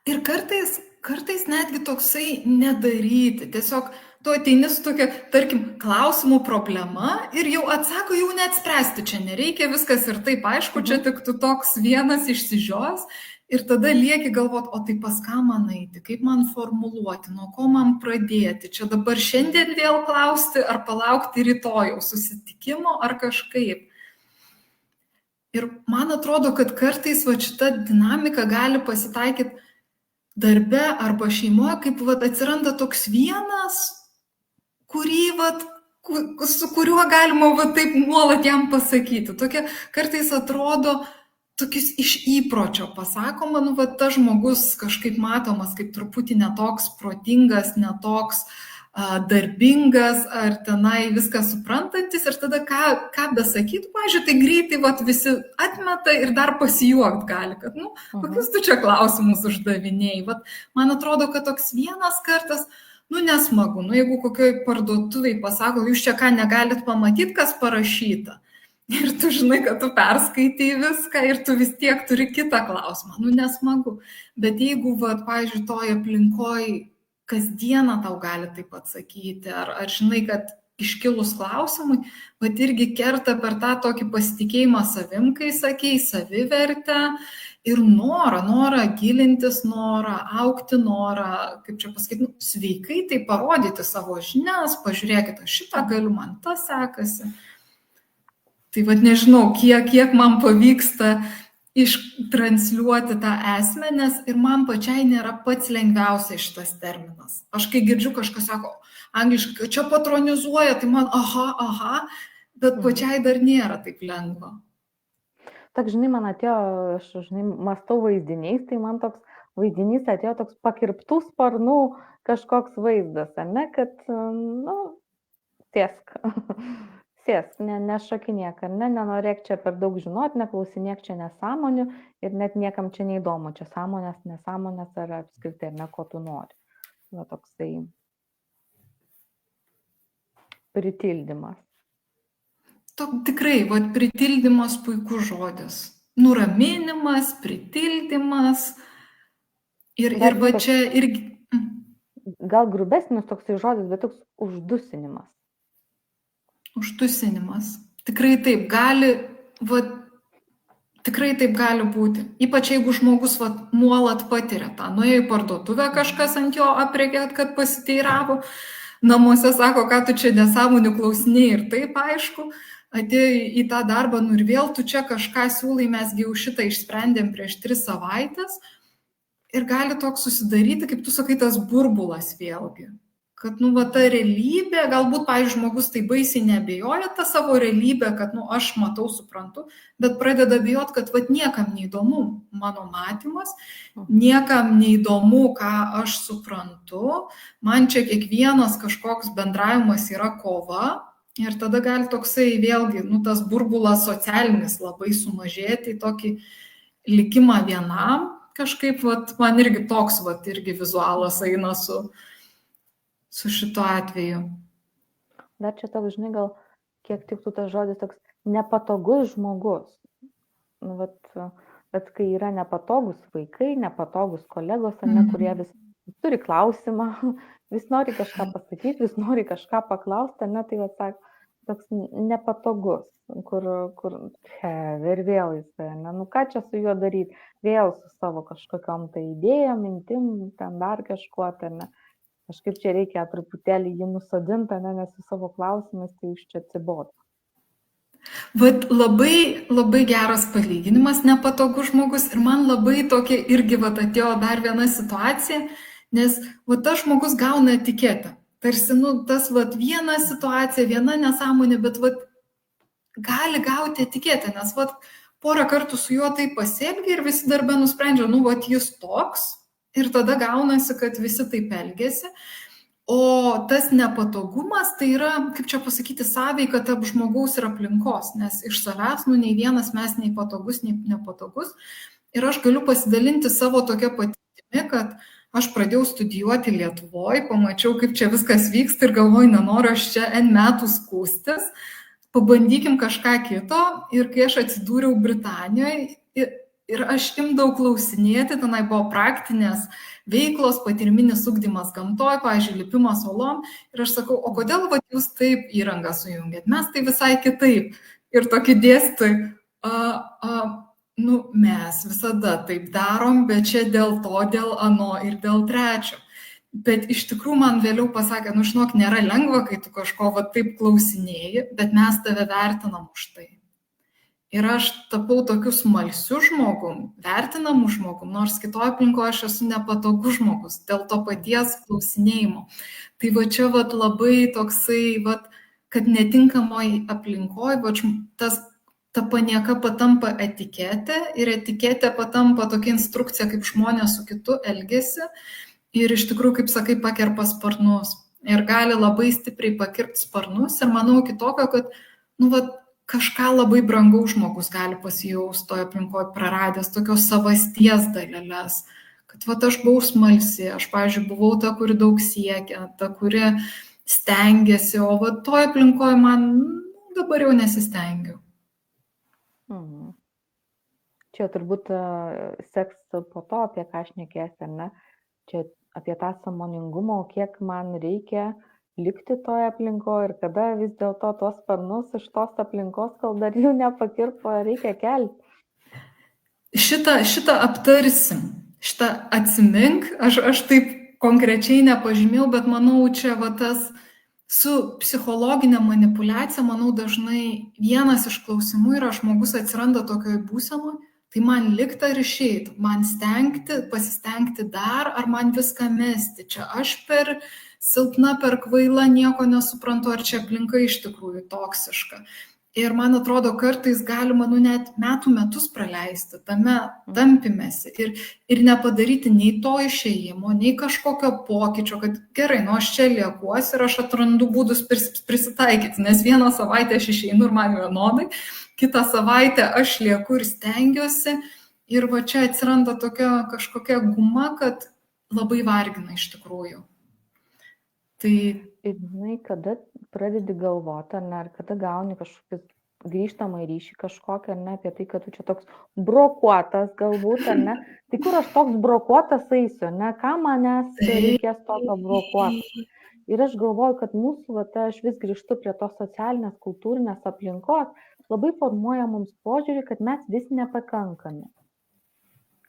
Ir kartais netgi toksai nedaryti. Tiesiog tu ateini su tokia, tarkim, klausimų problema ir jau atsako, jau net spręsti čia nereikia, viskas ir taip aišku, čia tik tu toks vienas išsižios. Ir tada lieki galvot, o tai pas ką man eiti, kaip man formuluoti, nuo ko man pradėti, čia dabar šiandien vėl klausti, ar palaukti rytojaus susitikimo, ar kažkaip. Ir man atrodo, kad kartais va šita dinamika gali pasitaikyti darbe arba šeimoje, kaip va atsiranda toks vienas, kurį va, su kuriuo galima va taip nuolat jam pasakyti. Tokia kartais atrodo, tokius iš įpročio pasakoma, nu va tas žmogus kažkaip matomas kaip truputį netoks protingas, netoks darbingas ar tenai viską suprantantis ir tada ką besakytų, pavyzdžiui, tai greitai vat, visi atmeta ir dar pasijuokt gali, kad, nu, kokius tu čia klausimus uždavinėjai. Vat, man atrodo, kad toks vienas kartas, nu, nesmagu, nu, jeigu kokioj parduotuviai pasako, jūs čia ką negalit pamatyti, kas parašyta. Ir tu žinai, kad tu perskaitai viską ir tu vis tiek turi kitą klausimą. Nu, nesmagu. Bet jeigu, vat, pavyzdžiui, toj aplinkoj kasdieną tau gali taip atsakyti, ar žinai, kad iškilus klausimui, bet irgi kerta per tą tokį pasitikėjimą savim, kai sakei, savivertę ir norą gilintis, norą augti, norą, kaip čia pasakyti, sveikai tai parodyti savo žinias, pažiūrėkite, šitą galiu, man tas sekasi. Tai vad nežinau, kiek man pavyksta ištransliuoti tą esmę, nes ir man pačiai nėra pats lengviausias šitas terminas. Aš kai girdžiu kažkas sako, angliškai, čia patronizuoja, tai man aha, bet pačiai dar nėra taip lengva. Tak, žinai, man atėjo, aš, žinai, mąstau vaizdiniais, tai man toks vaizdinys atėjo toks pakirptų sparnų kažkoks vaizdas, ne, kad, nu, sėsk, nešakinėk, nenorėk čia per daug žinot, neklausinėk čia nesąmonių ir net niekam čia neįdomu, čia sąmonės, nesąmonės ar apskritai, ne ko tu nori. Va toksai pritildymas. Tikrai, va, pritildymas puikus žodis. Nuraminimas, pritildymas ir va čia irgi... Gal grubesnis toksai žodis, bet toks uždusinimas. Uždusinimas. Tikrai taip gali, va, tikrai taip gali būti. Ypač jeigu žmogus va, nuolat patiria tą. Nuėjo į parduotuvę, kažkas ant jo aprėkė, kad pasiteiravo. Namuose sako, ką tu čia nesąmonių klausinėjai ir taip aišku. Atėjo į tą darbą, nu ir vėl tu čia kažką siūlai, mesgi jau šitą išsprendėm prieš 3 savaitės. Ir gali toks susidaryti, kaip tu sakai, tas burbulas vėlgi. Kad, nu, va, ta realybė, galbūt, pavyzdžiui, žmogus tai baisiai neabejoja tą savo realybę, kad, nu, aš matau, suprantu, bet pradeda bijot, kad, va, niekam neįdomu mano matymas, niekam neįdomu, ką aš suprantu, man čia kiekvienas kažkoks bendravimas yra kova ir tada gali toksai vėlgi, nu, tas burbulas socialinis labai sumažėti į tokį likimą vienam, kažkaip, va, man irgi toks, va, irgi vizualas eina su šituo atveju. Dar čia toks, žinai, gal kiek tiktų tas žodis toks nepatogus žmogus. Nu, bet kai yra nepatogus vaikai, nepatogus kolegos, ne, kurie vis turi klausimą, vis nori kažką pasakyti, vis nori kažką paklausti, ne, tai vat, toks nepatogus, kur ir vėl jis, ne, nu ką čia su juo daryti, vėl su savo kažkokiom tai idėjom, mintim, ten dar kažkuo, ten, ne. Kažkaip čia reikia truputėlį jį nusodinti, nes su savo klausimais tai iš čia atsibodo. Vat labai geras palyginimas, nepatogus žmogus ir man labai tokia irgi vat atėjo dar viena situacija, nes vat tas žmogus gauna etiketę. Tarsi, nu, tas vat viena situacija, viena nesąmonė, bet vat gali gauti etiketę, nes vat porą kartų su juo tai pasielgia ir visi darbe nusprendžia, nu, vat jis toks. Ir tada gaunasi, kad visi taip elgiasi. O tas nepatogumas tai yra, kaip čia pasakyti, sąveika tarp žmogaus ir aplinkos, nes iš savęs, nu, nei vienas mes nei patogus, nei nepatogus. Ir aš galiu pasidalinti savo tokia patirtimi, kad aš pradėjau studijuoti Lietuvoje, pamačiau, kaip čia viskas vyksta ir galvoju, nenoriu aš čia N metų skūstis, pabandykim kažką kito. Ir kai aš atsidūriau Britanijoje, Ir aš imdavau klausinėti, tenai buvo praktinės veiklos, patirminis ugdymas gamtoj, pavyzdžiui, lipimas uolom. Ir aš sakau, o kodėl vat, jūs taip įrangą sujungėt? Mes tai visai kitaip. Ir tokį dėstytojai, nu, mes visada taip darom, bet čia dėl to, dėl ano ir dėl trečio. Bet iš tikrųjų man vėliau pasakė, nu žinok, nėra lengva, kai tu kažko va taip klausinėji, bet mes tave vertinam už tai. Ir aš tapau tokiu smalsiu žmogum, vertinamu žmogum, nors kitoje aplinkoje aš esu nepatogus žmogus dėl to paties klausinėjimo. Tai va čia va labai toksai, va, kad netinkamoje aplinkoje, va ta panieka patampa etiketė ir etiketė patampa tokia instrukcija, kaip žmonės su kitu elgesi ir iš tikrųjų, kaip sakai, pakerpa sparnus. Ir gali labai stipriai pakirpti sparnus ir manau kitokio, kad, nu, va, kažką labai brangaus žmogus gali pasijausti toje aplinkoje praradęs, tokios savasties dalelės. Kad va, aš buvau smalsi, aš, pavyzdžiui, buvau ta, kuri daug siekia, ta, kuri stengiasi, o va, toje aplinkoje man dabar jau nesistengiu. Čia turbūt seks po to, apie ką šnekėsi, ar ne? Čia apie tą sąmoningumą, kiek man reikia likti toje aplinkoje ir kada vis dėlto tos sparnus iš tos aplinkos, kol dar jų nepakirpo, reikia kelti. Šitą aptarsim, šitą atsimink, aš taip konkrečiai nepažymėjau, bet manau, čia va tas su psichologinė manipulacija, manau, dažnai vienas iš klausimų yra, žmogus atsiranda tokioje būsenoje, tai man likti ar išeiti, man pasistengti dar, ar man viską mesti, čia aš per silpna, per kvaila, nieko nesuprantu, ar čia aplinka iš tikrųjų toksiška. Ir man atrodo, kartais galima net metus praleisti tame tampimėsi ir nepadaryti nei to išėjimo, nei kažkokio pokyčio, kad gerai, nu aš čia liekuosi ir aš atrandu būdus prisitaikyti, nes vieną savaitę aš išeinu ir man vienodai, kitą savaitę aš lieku ir stengiuosi ir va čia atsiranda tokia kažkokia guma, kad labai vargina iš tikrųjų. Tai... Žinai, kada pradedi galvoti, ar kada gauni kažkokį grįžtamą ryšį kažkokią, ar ne, apie tai, kad tu čia toks brokuotas galbūt, ar ne, tai kur aš toks brokuotas eisiu, ne, ką manęs reikės tokio brokuoto. Ir aš galvoju, kad mūsų, aš vis grįžtu prie tos socialinės, kultūrinės aplinkos, labai formuoja mums požiūrį, kad mes vis nepakankami,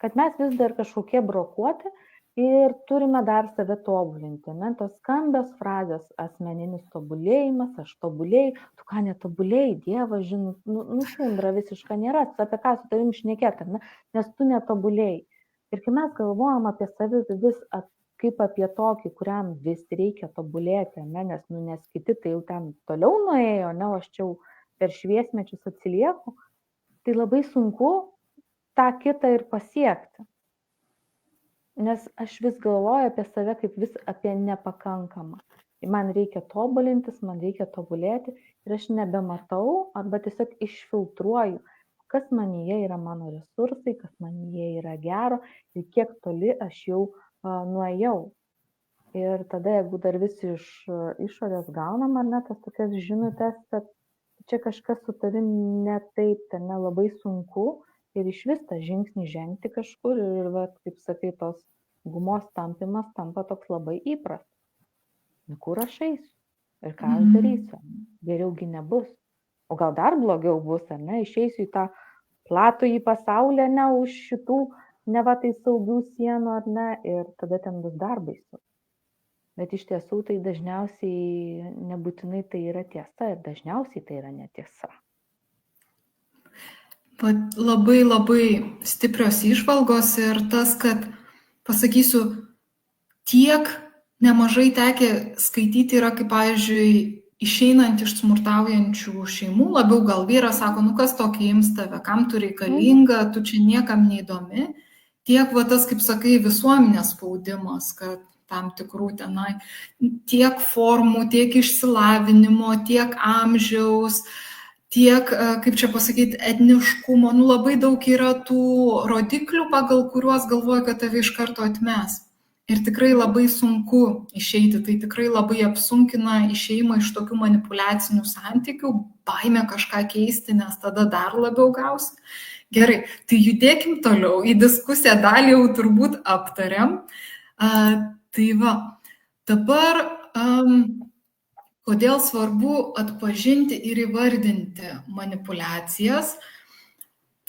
kad mes vis dar kažkokie brokuoti, ir turime dar save tobulinti, ne, tos skambios frazės, asmeninis tobulėjimas, aš tobulėjai, tu ką netobulėjai, Dievas, žinai, šundra visiškai nėra, apie ką su tavim šnekėti, ne, nes tu netobulėjai. Ir kai mes galvojam apie save vis kaip apie tokį, kuriam vis reikia tobulėti, ne, nes kiti tai jau ten toliau nuėjo, ne, aš čia jau per šviesmečius atsilieku, tai labai sunku tą kitą ir pasiekti. Nes aš vis galvoju apie save kaip vis apie nepakankamą. Man reikia tobulintis, man reikia tobulėti ir aš nebematau arba tiesiog išfiltruoju, kas manyje yra mano resursai, kas manyje yra gero ir kiek toli aš jau nuėjau. Ir tada, jeigu dar vis iš išorės gaunam, ar ne, tas tokias žinutės, kad čia kažkas su tavim ne taip, ten labai sunku. Ir iš vis tą žingsnį žengti kažkur ir, kaip sakai, tos gumos tampimas tampa toks labai įprastas. Kur aš eisiu ir ką aš darysiu? Geriaugi nebus. O gal dar blogiau bus, ar ne? Išeisiu į tą platų į pasaulį, ne, už šitų neva tai saugių sienų, ar ne, ir tada ten bus dar baisu. Bet iš tiesų tai dažniausiai nebūtinai tai yra tiesa ir dažniausiai tai yra netiesa. Labai labai stiprios įžvalgos ir tas, kad, pasakysiu, tiek nemažai tekę skaityti yra, kaip, pavyzdžiui, išeinant iš smurtaujančių šeimų, labiau gal vyras sako, nu kas tokį ims tave, kam tu reikalinga, tu čia niekam neįdomi, tiek va tas, kaip sakai, visuomenės spaudimas, kad tam tikrų tenai, tiek formų, tiek išsilavinimo, tiek amžiaus, tiek, kaip čia pasakyti, etniškumo, labai daug yra tų rodiklių, pagal kuriuos galvoju, kad tave iš karto atmes. Ir tikrai labai sunku išeiti, tai tikrai labai apsunkina išėjimą iš tokių manipuliacinių santykių, baimė kažką keisti, nes tada dar labiau gausi. Gerai, tai judėkim toliau. Į diskusiją dalį jau turbūt aptariam. Tai va, dabar kodėl svarbu atpažinti ir įvardinti manipulacijas.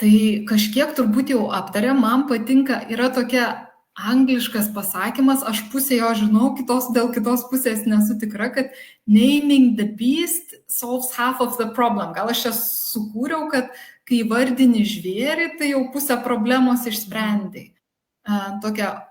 Tai kažkiek turbūt jau aptarėm, man patinka, yra tokia angliškas pasakymas, aš pusę jo žinau, dėl kitos pusės nesu tikra, kad naming the beast solves half of the problem. Gal aš čia sukūriau, kad kai vardini žvėrį, tai jau pusę problemos išsprendai. Tokia,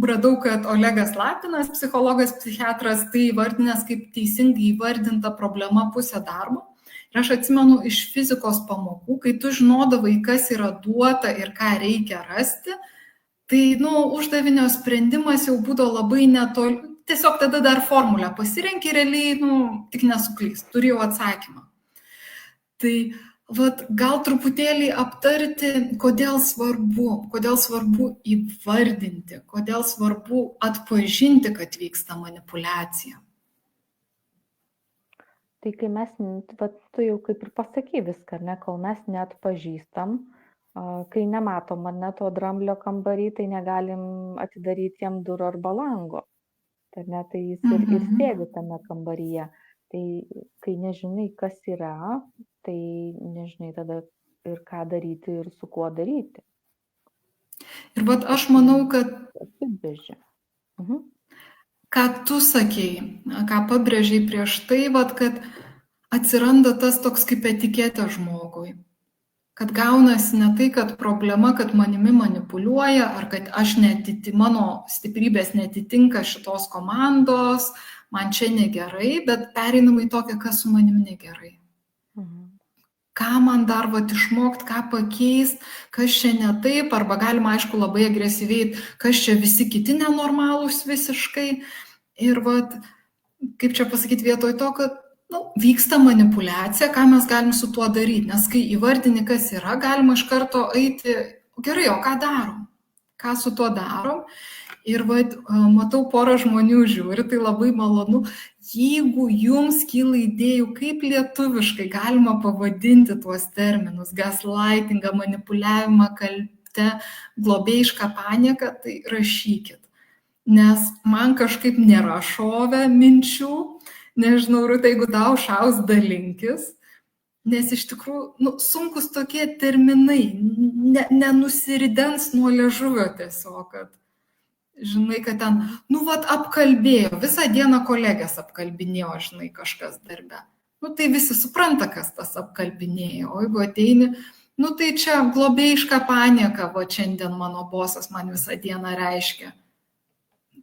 radau, kad Olegas Lapinas, psichologas, psichiatras, tai įvardinęs kaip teisingai įvardinta problema pusę darbo. Ir aš atsimenu iš fizikos pamokų, kai tu žinodavai, kas yra duota ir ką reikia rasti, tai, uždavinio sprendimas jau būdavo labai netoli. Tiesiog tada dar formulę pasirenki realiai, tik nesuklyst, turėjau atsakymą. Tai, gal truputėlį aptarti, kodėl svarbu įvardinti, kodėl svarbu atpažinti, kad vyksta manipulacija. Tai kai mes, tu jau kaip ir pasakai viską, ne, kol mes neatpažįstam, kai nematom, to dramblio kambarį, tai negalim atidaryti jam durų arba lango. Tai jis ir sėdi tame kambaryje. Tai kai nežinai, kas yra, tai nežinai tada ir ką daryti ir su kuo daryti. Ir aš manau, kad apibrėžia. Ką tu sakei, ką pabrėžiai prieš tai, kad atsiranda tas toks kaip etiketė žmogui. Kad gaunasi ne tai, kad problema, kad manimi manipuliuoja, ar kad mano stiprybės netitinka šitos komandos, man čia negerai, bet pereinama į tokią, kas su manim negerai. Ką man dar išmokti, ką pakeisti, kas čia ne taip, arba galima, aišku, labai agresyviai, kas čia visi kiti nenormalūs visiškai. Ir kaip čia pasakyti, vietoj to, kad vyksta manipulacija, ką mes galim su tuo daryti, nes kai įvardini, kas yra, galima iš karto eiti, gerai, o ką darom, ką su tuo darom. Ir matau, porą žmonių žiūri, tai labai malonu. Jeigu jums kyla idėjų, kaip lietuviškai galima pavadinti tuos terminus, gaslightingą, manipuliavimą, kaltę, globėjišką panieką, tai rašykit. Nes man kažkaip nėra šovę minčių, nežinau, Rūta, jeigu tau šaus, dalinkis, nes iš tikrųjų sunkus tokie terminai, nenusiridens nuo liežuvio tiesiog, kad žinai, kad ten, apkalbėjo, visą dieną kolegės apkalbinėjo, žinai, kažkas darbe. Tai visi supranta, kas tas apkalbinėjo, o jeigu ateini, tai čia globėjiška panieka, šiandien mano bosas man visą dieną reiškia.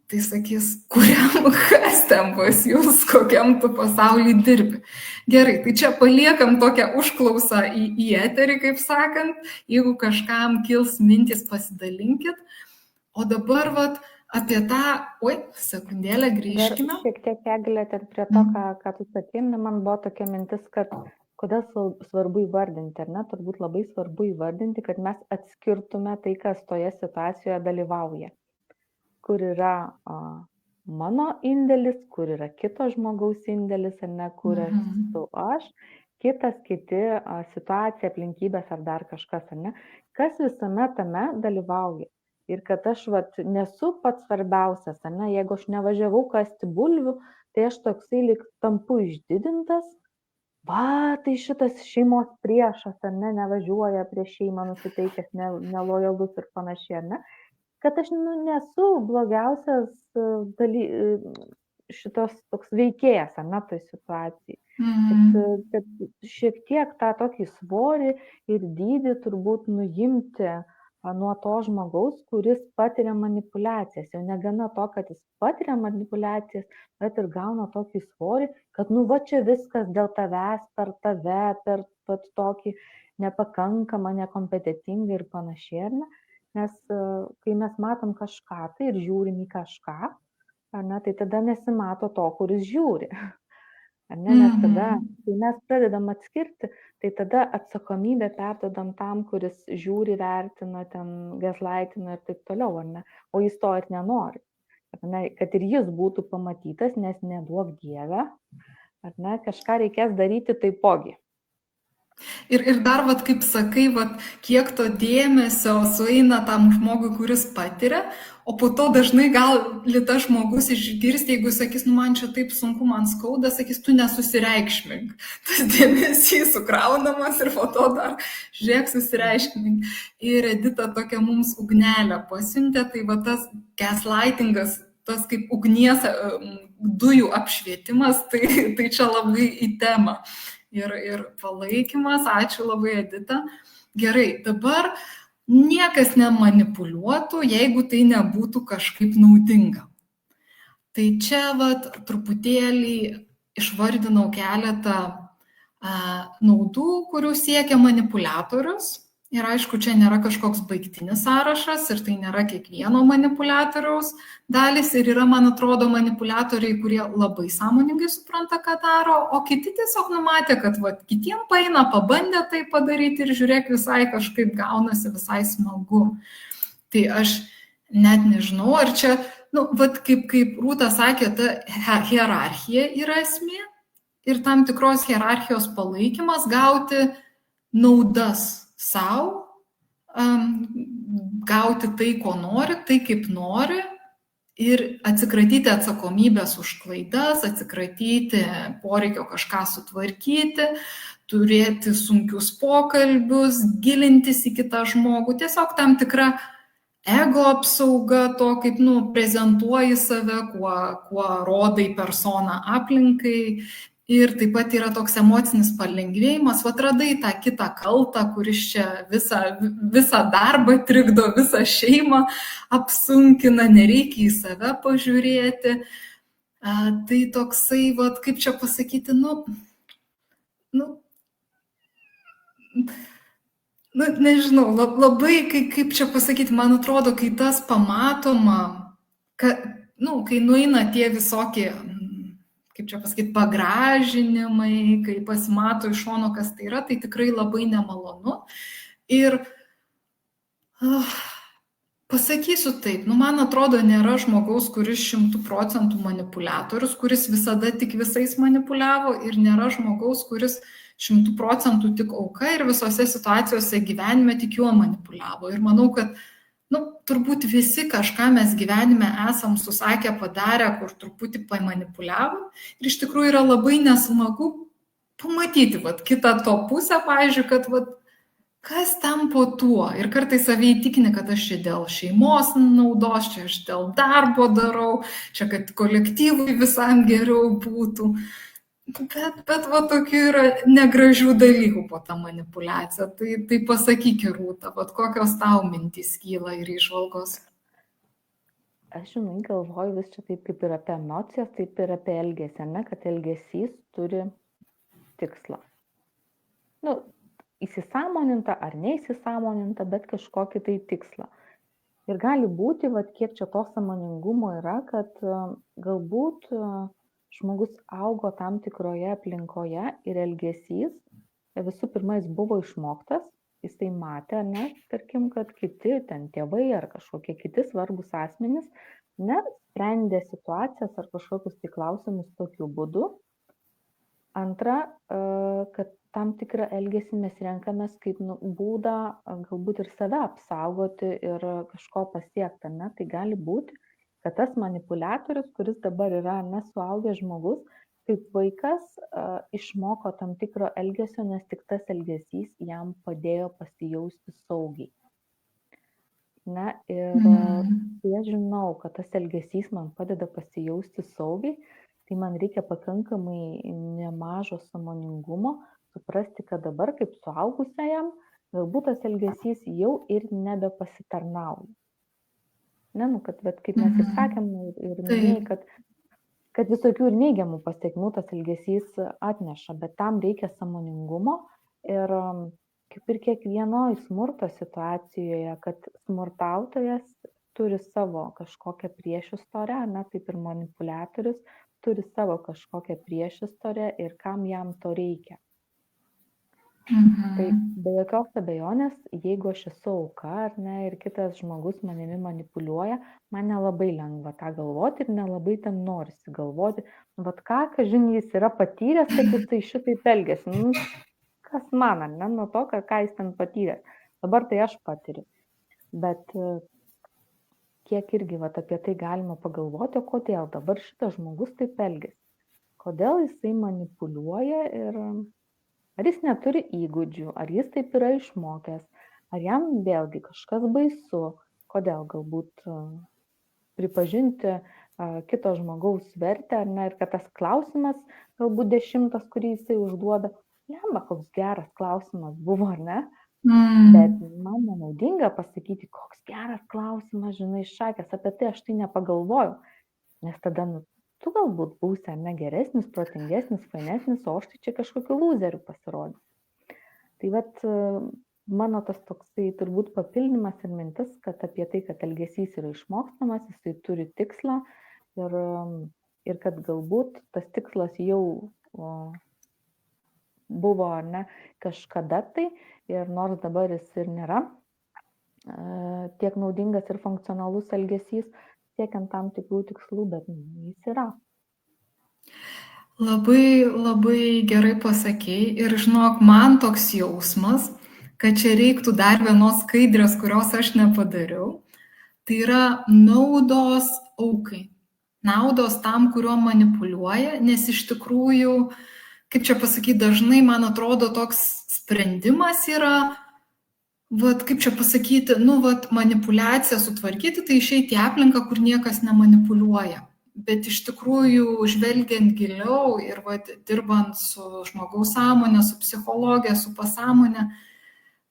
Tai sakys, kas ten pas jūs, kokiam tu pasaulį dirbi. Gerai, tai čia paliekam tokią užklausą į eterį, kaip sakant, jeigu kažkam kils mintis, pasidalinkit. O dabar apie tą, sekundėlę grįžkime. Šiek tiek Eglė, prie to, ką tu sakei, man buvo tokia mintis, kad kodėl svarbu įvardinti, ar ne? Turbūt labai svarbu įvardinti, kad mes atskirtume tai, kas toje situacijoje dalyvauja. Kur yra mano indėlis, kur yra kito žmogaus indėlis, ar ne, kur esu aš, kiti situacija, aplinkybės ar dar kažkas, ar ne? Kas visame tame dalyvauja? Ir kad aš nesu pats svarbiausias, ar ne, jeigu aš nevažiavau kasti bulvių, tai aš toksai lyg tampu išdidintas, tai šitas šeimos priešas, ar ne, nevažiuoja prieš šeimą nusiteikęs, nelojalus ir panašiai, ar ne, kad aš nesu blogiausias šitos toks veikėjas, ar ne, toj situacijai. Kad šiek tiek tą tokį svorį ir dydį turbūt nuimti nuo to žmogaus, kuris patiria manipulacijas. Jau negana to, kad jis patiria manipulacijas, bet ir gauna tokį svorį, kad čia viskas dėl tavęs, per tave, per tokį nepakankamą, nekompetitingą ir panašiai. Nes kai mes matom kažką tai ir žiūrim į kažką, tai tada nesimato to, kuris žiūri. Nes tada, kai mes pradedam atskirti, tai tada atsakomybę perduodam tam, kuris žiūri, vertina, gaslightina ir taip toliau, o jis to ir nenori. Kad ir jis būtų pamatytas, nes neduok Dieve, kažką reikės daryti taipogi. Ir dar, vat, kaip sakai, vat, kiek to dėmesio sueina tam žmogui, kuris patiria, o po to dažnai gali tas žmogus išgirsti, jeigu sakys, nu man čia taip sunku, man skauda, sakys, tu nesusireikšmink. Tas dėmesys sukraunamas ir po to dar žiūrėk susireikšmink. Ir Edita tokia mums ugnelę pasiuntė, tai va tas gaslightingas, tas kaip ugnies dujų apšvietimas, tai čia labai į temą. Ir palaikymas. Ačiū labai, Edita. Gerai, dabar niekas nemanipuliuotų, jeigu tai nebūtų kažkaip naudinga. Tai čia vat truputėlį išvardinau keletą naudų, kurių siekia manipuliatorius. Ir aišku, čia nėra kažkoks baigtinis sąrašas ir tai nėra kiekvieno manipuliatoriaus dalis. Ir yra, man atrodo, manipuliatoriai, kurie labai sąmoningai supranta, ką daro, o kiti tiesiog numatė, kad va, kitiem paeina, pabandė tai padaryti ir žiūrėk, visai kažkaip gaunasi, visai smagu. Tai aš net nežinau, ar čia, nu, va, kaip Rūta sakė, ta hierarchija yra esmė ir tam tikros hierarchijos palaikymas gauti naudas sau, gauti tai, ko nori, tai kaip nori ir atsikratyti atsakomybės už klaidas, atsikratyti poreikio kažką sutvarkyti, turėti sunkius pokalbius, gilintis į kitą žmogų, tiesiog tam tikra ego apsauga, to kaip prezentuoji save, kuo rodai personą aplinkai. Ir taip pat yra toks emocinis palengvėjimas, atradai tą kitą kaltą, kuris čia visą darbą trikdo, visą šeimą apsunkina, nereikia į save pažiūrėti. Tai toksai, kaip čia pasakyti, nežinau, labai, kaip čia pasakyti, man atrodo, kai tas pamatoma, kai nueina tie visokie, kaip čia pasakyti, pagražinimai, kai pasimato iš šono, kas tai yra, tai tikrai labai nemalonu. Ir pasakysiu taip, man atrodo, nėra žmogaus, kuris 100% manipuliatorius, kuris visada tik visais manipuliavo, ir nėra žmogaus, kuris 100% tik auka ir visose situacijose gyvenime tik juo manipuliavo. Ir manau, kad turbūt visi kažką mes gyvenime esam susakę, padarę, kur truputį pamanipuliavom. Ir iš tikrųjų yra labai nesmagu pamatyti kitą to pusę, pavyzdžiui, kad kas ten po tuo. Ir kartais save įtikini, kad aš čia dėl šeimos naudos, čia aš dėl darbo darau, čia kad kolektyvui visam geriau būtų. Bet tokių yra negražių dalykų po tą manipuliaciją. Tai pasakyk, Rūta, kokios tau mintys kyla ir įžvalgos? Aš galvoju vis čia taip kaip ir apie emocijas, taip ir apie elgesį, kad elgesys turi tikslą. Įsisąmoninta ar neįsisąmoninta, bet kažkokį tai tikslą. Ir gali būti, kiek čia to sąmoningumo yra, kad galbūt žmogus augo tam tikroje aplinkoje ir elgesys, visų pirma, jis buvo išmoktas, jisai matė, tarkim, kad kiti, ten tėvai ar kažkokie kiti svarbus asmenys, sprendė situacijas ar kažkokius tai klausimus tokiu būdu. Antra, kad tam tikrą elgesį mes renkamės kaip būdą galbūt ir save apsaugoti ir kažko pasiekti, tai gali būti, kad tas manipuliatorius, kuris dabar yra nesuaugęs žmogus, kaip vaikas išmoko tam tikro elgesio, nes tik tas elgesys jam padėjo pasijausti saugiai. Ir kai aš žinau, kad tas elgesys man padeda pasijausti saugiai, tai man reikia pakankamai nemažo sąmoningumo, suprasti, kad dabar kaip suaugusiajam, galbūt tas elgesys jau ir nebepasitarnauja. Kad kaip mes ir sakėm, ir minėjai, kad visokių ir neigiamų pasiekmių tas elgesys atneša, bet tam reikia sąmoningumo ir kaip ir kiekvienoje smurto situacijoje, kad smurtautojas turi savo kažkokią priešistorę, taip ir manipuliatorius turi savo kažkokią priešistorę ir kam jam to reikia. Tai be jokios abejonės, jeigu aš esu auka ir kitas žmogus manimi manipuliuoja, man nelabai lengva tą galvoti ir nelabai ten norisi galvoti, kažin jis yra patyręs, kad jis tai šitaip elgiasi. kas man, ne, nuo to, ką jis ten patyrė. Dabar tai aš patiriu. Bet kiek irgi vat, apie tai galima pagalvoti, o kodėl dabar šitas žmogus taip elgiasi. Kodėl jisai manipuliuoja ir ar jis neturi įgūdžių, ar jis taip yra išmokęs, ar jam vėlgi kažkas baisu, kodėl galbūt pripažinti kito žmogaus vertę, ar ne, ir kad tas klausimas, galbūt 10, kurį jisai užduoda, lemba, koks geras klausimas buvo, ar ne? Bet man nenaudinga pasakyti, koks geras klausimas, žinai, šakės, apie tai aš tai nepagalvojau, nes tada tu galbūt būsi, ar ne, geresnis, protingesnis, fainesnis, o aš tai čia kažkokiu lūzeriu pasirodžiu. Tai vat mano tas toksai turbūt papildymas ir mintis, kad apie tai, kad elgesys yra išmokstamas, jisai turi tikslą ir kad galbūt tas tikslas jau buvo, ar ne, kažkada tai, ir nors dabar jis ir nėra tiek naudingas ir funkcionalus elgesys, siekiant tam tikrų tikslų, bet jis yra. Labai, labai gerai pasakei ir žinok, man toks jausmas, kad čia reiktų dar vienos skaidrės, kurios aš nepadariau. Tai yra naudos aukai. Naudos tam, kuriuo manipuliuoja, nes iš tikrųjų, kaip čia pasakyti, dažnai man atrodo toks sprendimas yra, kaip čia pasakyti, manipuliaciją sutvarkyti, tai išeiti į aplinką, kur niekas nemanipuliuoja. Bet iš tikrųjų, žvelgiant giliau ir dirbant su žmogaus sąmonė, su psichologija, su pasąmonė,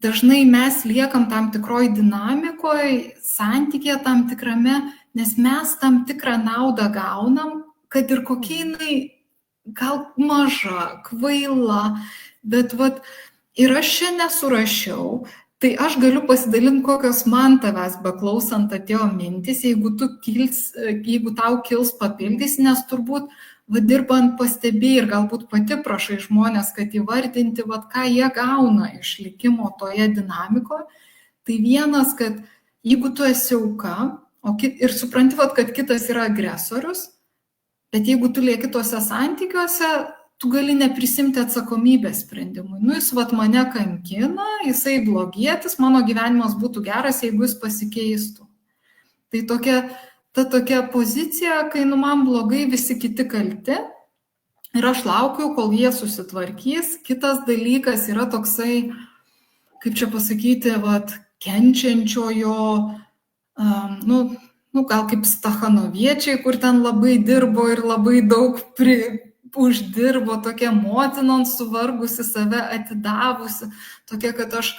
dažnai mes liekam tam tikroj dinamikoje, santykėje tam tikrame, nes mes tam tikrą naudą gaunam, kad ir kokia jinai gal maža, kvaila, bet ir aš čia nesurašiau, tai aš galiu pasidalinti, kokios man tavęs beklausant atėjo mintis, jeigu tau kils papildys, nes turbūt dirbant pastebėjai ir galbūt pati prašai žmonės, kad įvardinti, ką jie gauna iš likimo toje dinamikoje. Tai vienas, kad jeigu tu esi auka ir supranti, kad kitas yra agresorius, bet jeigu tu lieki tuose santykiuose, tu gali neprisimti atsakomybės sprendimui. Jis mane kankina, jisai blogietis, mano gyvenimas būtų geras, jeigu jis pasikeistų. Tai tokia pozicija, kai man blogai, visi kiti kalti ir aš laukiu, kol jie susitvarkys. Kitas dalykas yra toksai, kaip čia pasakyti, kenčiančiojo, gal kaip stachanoviečiai, kur ten labai dirbo ir labai daug uždirbo, tokia motina suvargusi, save atidavusi, tokia, kad aš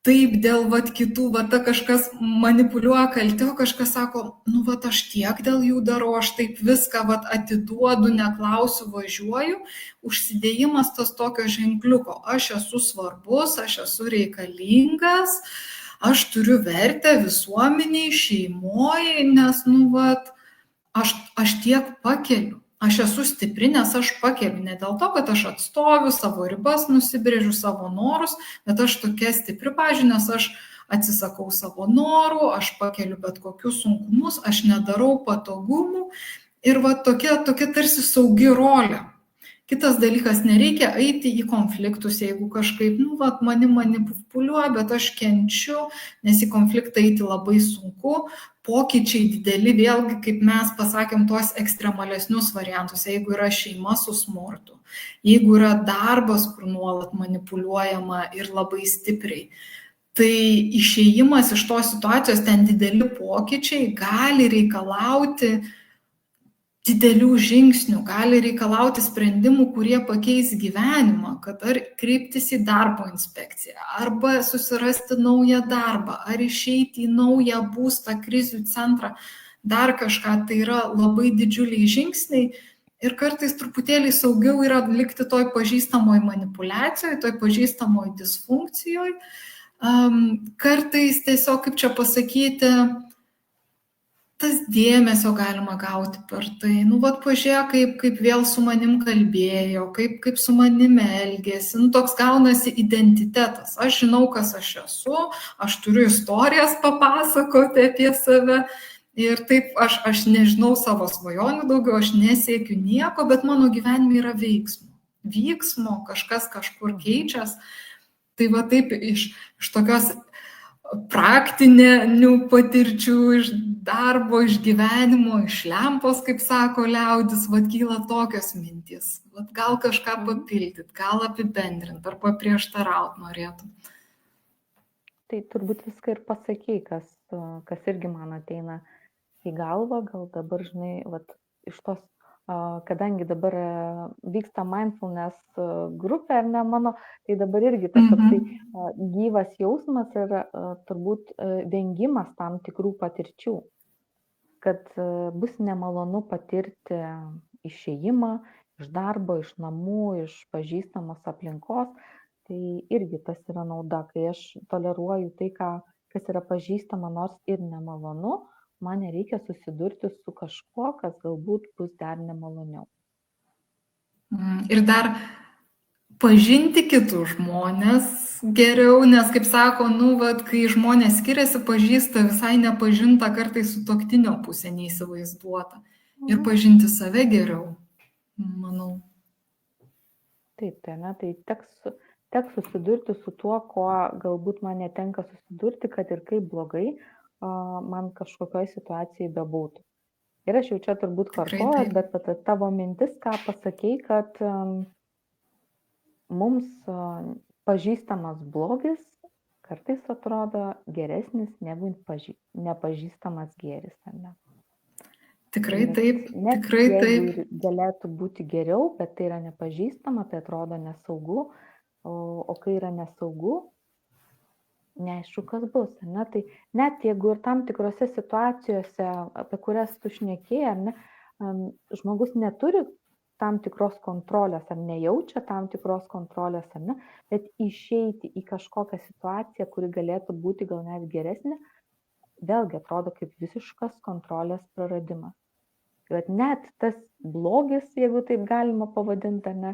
taip dėl kitų, kažkas manipuliuoja kalti, o kažkas sako, aš tiek dėl jų darau, aš taip viską atiduodu, neklausiu, važiuoju, užsidėjimas tas tokio ženkliuko, aš esu svarbus, aš esu reikalingas, aš turiu vertę visuomeniai, šeimoje, nes, aš tiek pakeliu. Aš esu stipri, nes aš pakeliu, ne dėl to, kad aš atstoviu savo ribas, nusibrėžiu savo norus, bet aš tokia stipri, pavyzdžiui, nes aš atsisakau savo norų, aš pakeliu bet kokius sunkumus, aš nedarau patogumų ir tokia tarsi saugi rolė. Kitas dalykas, nereikia eiti į konfliktus, jeigu kažkaip, mani manipuliuoja, bet aš kenčiu, nes į konfliktą eiti labai sunku. Pokyčiai dideli, vėlgi, kaip mes pasakėm, tuos ekstremalesnius variantus, jeigu yra šeima su smurtu, jeigu yra darbas, kur nuolat manipuliuojama ir labai stipriai, tai išėjimas iš tos situacijos, ten dideli pokyčiai gali reikalauti didelių žingsnių, gali reikalauti sprendimų, kurie pakeis gyvenimą, kad ar kreiptis į darbo inspekciją, arba susirasti naują darbą, ar išeiti į naują būstą, krizių centrą, dar kažką, tai yra labai didžiuliai žingsniai ir kartais truputėlį saugiau yra likti toj pažįstamoj manipuliacijoje, toj pažįstamoj disfunkcijoje. Kartais tiesiog, kaip čia pasakyti, tas dėmesio galima gauti per tai. Pažiūrėk, kaip vėl su manim kalbėjo, kaip su manim elgėsi. Toks gaunasi identitetas. Aš žinau, kas aš esu, aš turiu istorijas papasakoti apie save. Ir taip, aš nežinau savo svajonių daugiau, aš nesiekiu nieko, bet mano gyvenime yra veiksmo. Vyksmo, kažkas kažkur keičias. Tai va taip iš tokios praktinių patirčių, iš darbo, iš gyvenimo, iš lempos, kaip sako liaudis, vat kyla tokios mintys. Vat gal kažką papildyti, gal apibendrinti ar paprieštarauti norėtum. Tai turbūt viską ir pasakei, kas irgi man ateina į galvą, gal dabar, žinai, vat, iš tos, kadangi dabar vyksta mindfulness grupė, ar ne mano, tai dabar irgi tas toksai gyvas jausmas ir turbūt vengimas tam tikrų patirčių, kad bus nemalonu patirti išėjimą iš darbo, iš namų, iš pažįstamos aplinkos, tai irgi tas yra nauda, kai aš toleruoju tai, kas yra pažįstama, nors ir nemalonu, man nereikia susidurti su kažkuo, kas galbūt bus dar nemaloniau. Ir dar pažinti kitus žmonės geriau, nes, kaip sako, vat, kai žmonės skiriasi, pažįsta visai nepažinta, kartais sutuoktinio pusė neįsivaizduota. Ir pažinti save geriau, manau. Taip, tai teks susidurti su tuo, ko galbūt man netenka susidurti, kad ir kaip blogai man kažkokioj situacijai bebūtų. Ir aš jau čia turbūt kartuoju, bet tavo mintis, ką pasakei, kad mums pažįstamas blogis kartais atrodo geresnis negu nepažįstamas gėris, ar ne? Tikrai taip, tikrai taip. Galėtų būti geriau, bet tai yra nepažįstama, tai atrodo nesaugu, o kai yra nesaugu, neaišku, kas bus, ar ne? Tai net jeigu ir tam tikrose situacijose, apie kurias tu šnekėjai, ar ne, žmogus neturi tam tikros kontrolės, ar nejaučia tam tikros kontrolės, ar ne, bet išeiti į kažkokią situaciją, kuri galėtų būti gal net geresnė, vėlgi atrodo kaip visiškas kontrolės praradimas. Bet net tas blogis, jeigu taip galima pavadinti, ar ne,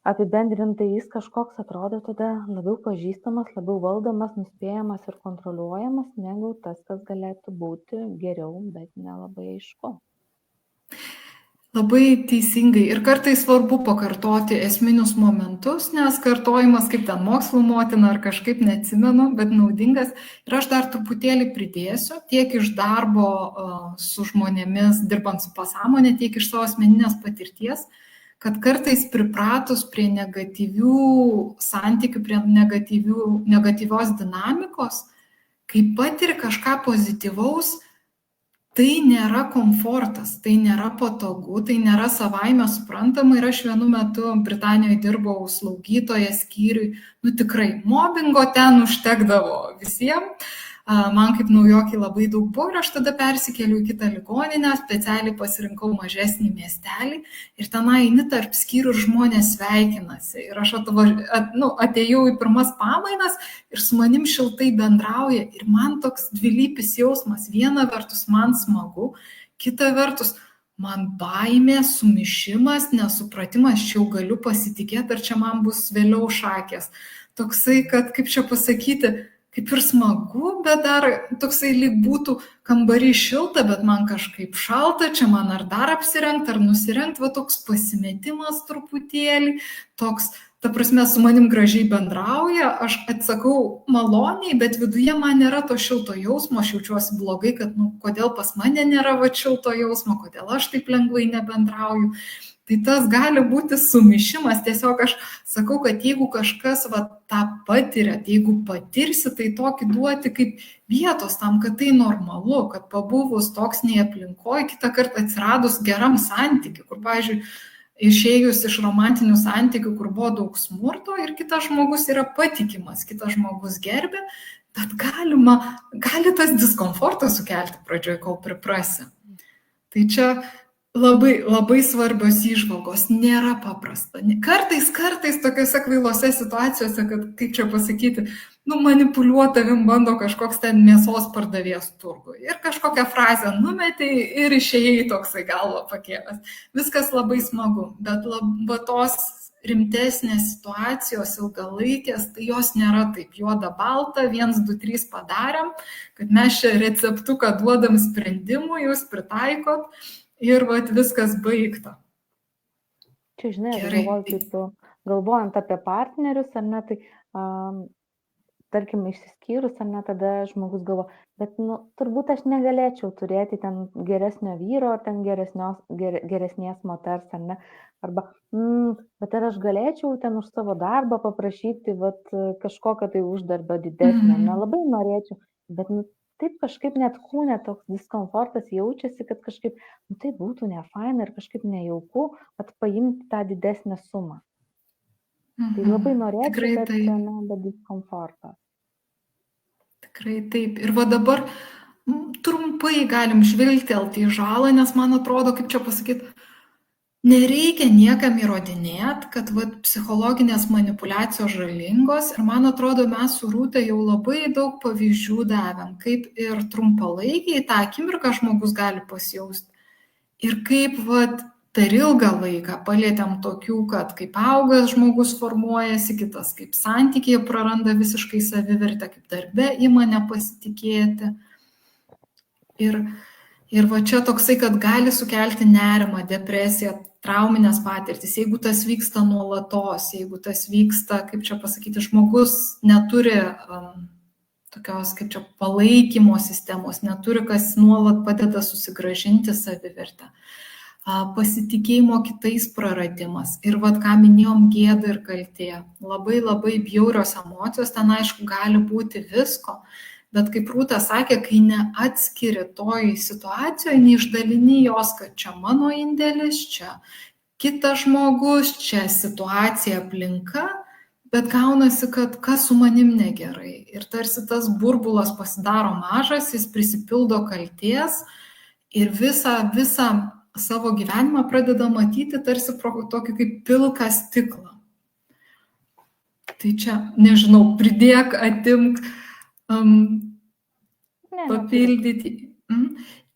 apibendrintai jis kažkoks atrodo tada labiau pažįstamas, labiau valdomas, nuspėjamas ir kontroliuojamas, negu tas, kas galėtų būti geriau, bet nelabai aišku. Labai teisingai. Ir kartais svarbu pakartoti esminius momentus, nes kartojimas kaip ten mokslo motina ar kažkaip neatsimenu, bet naudingas. Ir aš dar truputėlį pridėsiu, tiek iš darbo su žmonėmis, dirbant su pasąmonė, tiek iš savo asmeninės patirties, kad kartais pripratus prie negatyvių santykių, prie negatyvios dinamikos, kai patiri kažką pozityvaus, tai nėra komfortas, tai nėra patogu, tai nėra savaime suprantama. Ir aš vienu metu Britanijoje dirbau slaugytoje skyriui, tikrai mobingo ten užtekdavo visiems. Man kaip naujokai labai daug buvo ir aš tada persikėliau į kitą ligoninę, specialiai pasirinkau mažesnį miestelį ir tenai eini tarp skyrių ir žmonės sveikinasi. Ir aš atėjau į pirmas pamainas ir su manim šiltai bendrauja ir man toks dvilypis jausmas. Viena vertus man smagu, kita vertus man baimė, sumišimas, nesupratimas, čia jau galiu pasitikėti, ar čia man bus vėliau šakės. Toksai, kad kaip čia pasakyti, kaip ir smagu, bet dar toksai lyg būtų kambarį šilta, bet man kažkaip šalta, čia man ar dar apsirengti, ar nusirengti, va toks pasimetimas truputėlį, toks, ta prasme, su manim gražiai bendrauja, aš atsakau maloniai, bet viduje man nėra to šilto jausmo, aš jaučiuosi blogai, kad, kodėl pas mane nėra va šilto jausmo, kodėl aš taip lengvai nebendrauju. Tai tas gali būti sumišimas, tiesiog aš sakau, kad jeigu kažkas tą patiria, jeigu patirsi, tai tokį duoti kaip vietos tam, kad tai normalu, kad pabuvus toksinėje aplinkoje, kitą kartą atsiradus geram santykiu, kur, pavyzdžiui, išėjus iš romantinių santykių, kur buvo daug smurto ir kitas žmogus yra patikimas, kitas žmogus gerbė, bet gali tas diskomfortas sukelti pradžioje, kol priprasi. Tai čia labai, labai svarbios įžvalgos, nėra paprasta. Kartais tokiuose kvailose situacijose, kad, kaip čia pasakyti, manipuliuoti tavim bando kažkoks ten mėsos pardavėjas turgui. Ir kažkokią frazę numetei ir išėjai toksai galvą pakėlęs. Viskas labai smagu, bet tos rimtesnės situacijos, ilgalaikės, tai jos nėra taip juoda balta, 1, 2, 3 padarėm, kad mes čia receptuką duodam sprendimų, jūs pritaikot. Ir viskas baigta. Čia, žinai, aš galvoju, kaip galvojant apie partnerius, ar ne, tai tarkim, išsiskyrus, ar ne, tada žmogus galvo, bet, turbūt aš negalėčiau turėti ten geresnio vyro, ar ten geresnės moters, ar ne, arba, bet ar aš galėčiau ten už savo darbą paprašyti, kažkokio tai uždarbio didesnio, nelabai norėčiau, bet, taip kažkaip net kūne toks diskomfortas jaučiasi, kad kažkaip, tai būtų nefaina ir kažkaip nejauku, kad paimti tą didesnę sumą. Tai labai norėčiau, bet be diskomforto. Tikrai taip. Ir va dabar trumpai galim žvilgtelti į žalą, nes man atrodo, kaip čia pasakyti, nereikia niekam įrodinėti, kad psichologinės manipuliacijos žalingos. Ir man atrodo, mes su Rūta jau labai daug pavyzdžių davėm, kaip ir trumpalaikiai tą akimirką žmogus gali pasijausti. Ir kaip per ilgą laiką palietėm tokių, kad kaip augas žmogus formuojasi, kitas kaip santykiai praranda visiškai savivertę, kaip darbe ima nepasitikėti. Ir čia toksai, kad gali sukelti nerimą, depresiją, trauminės patirtis, jeigu tas vyksta nuolatos, jeigu tas vyksta, kaip čia pasakyti, žmogus neturi tokios, kaip čia, palaikymo sistemos, neturi, kas nuolat padeda susigrąžinti savivertę. Pasitikėjimo kitais praradimas. Ir ką minėjom, gėda ir kaltė. Labai labai bjaurios emocijos, ten aišku gali būti visko, bet kaip Rūta sakė, kai neatskiri toj situacijoje, neišdalini jos, kad čia mano indėlis, čia kitas žmogus, čia situacija, aplinka, bet gaunasi, kad kas su manim negerai. Ir tarsi tas burbulas pasidaro mažas, jis prisipildo kaltės ir visą savo gyvenimą pradeda matyti tarsi pro tokį kaip pilką stiklą. Tai čia, nežinau, pridėk, atimk, papildyti.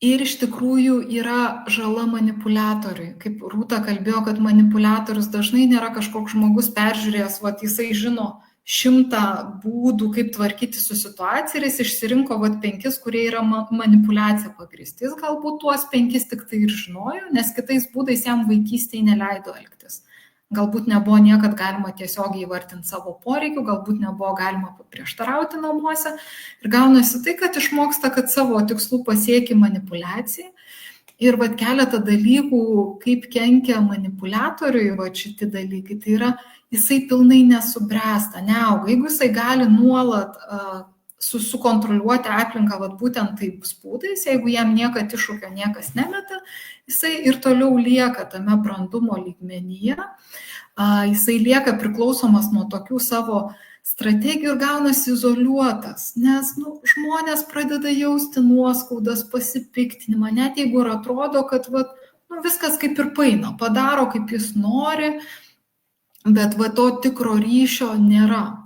Ir iš tikrųjų yra žala manipuliatoriui. Kaip Rūta kalbėjo, kad manipuliatorius dažnai nėra kažkoks žmogus peržiūrėjęs, jisai žino 100 būdų, kaip tvarkyti su situacija ir jis išsirinko 5, kurie yra manipuliacija pagrįsti. Jis galbūt tuos 5 tik tai ir žinojo, nes kitais būdais jam vaikystėje neleido elgtis. Galbūt nebuvo niekad galima tiesiogiai įvardinti savo poreikių, galbūt nebuvo galima paprieštarauti namuose. Ir gaunasi tai, kad išmoksta, kad savo tikslų pasieki manipuliacijai. Ir keletą dalykų, kaip kenkia manipuliatoriui šitie dalykai, tai yra, jisai pilnai nesubręsta, neauga. Jeigu jisai gali nuolat sukontroliuoti aplinką būtent taip būdais, jeigu jam niekad iššūkio niekas nemeta, jisai ir toliau lieka tame brandumo lygmenyje, jisai lieka priklausomas nuo tokių savo strategijų ir gaunasi izoliuotas, nes žmonės pradeda jausti nuoskaudas, pasipiktinimą, net jeigu ir atrodo, kad viskas kaip ir paina, padaro kaip jis nori, bet to tikro ryšio nėra.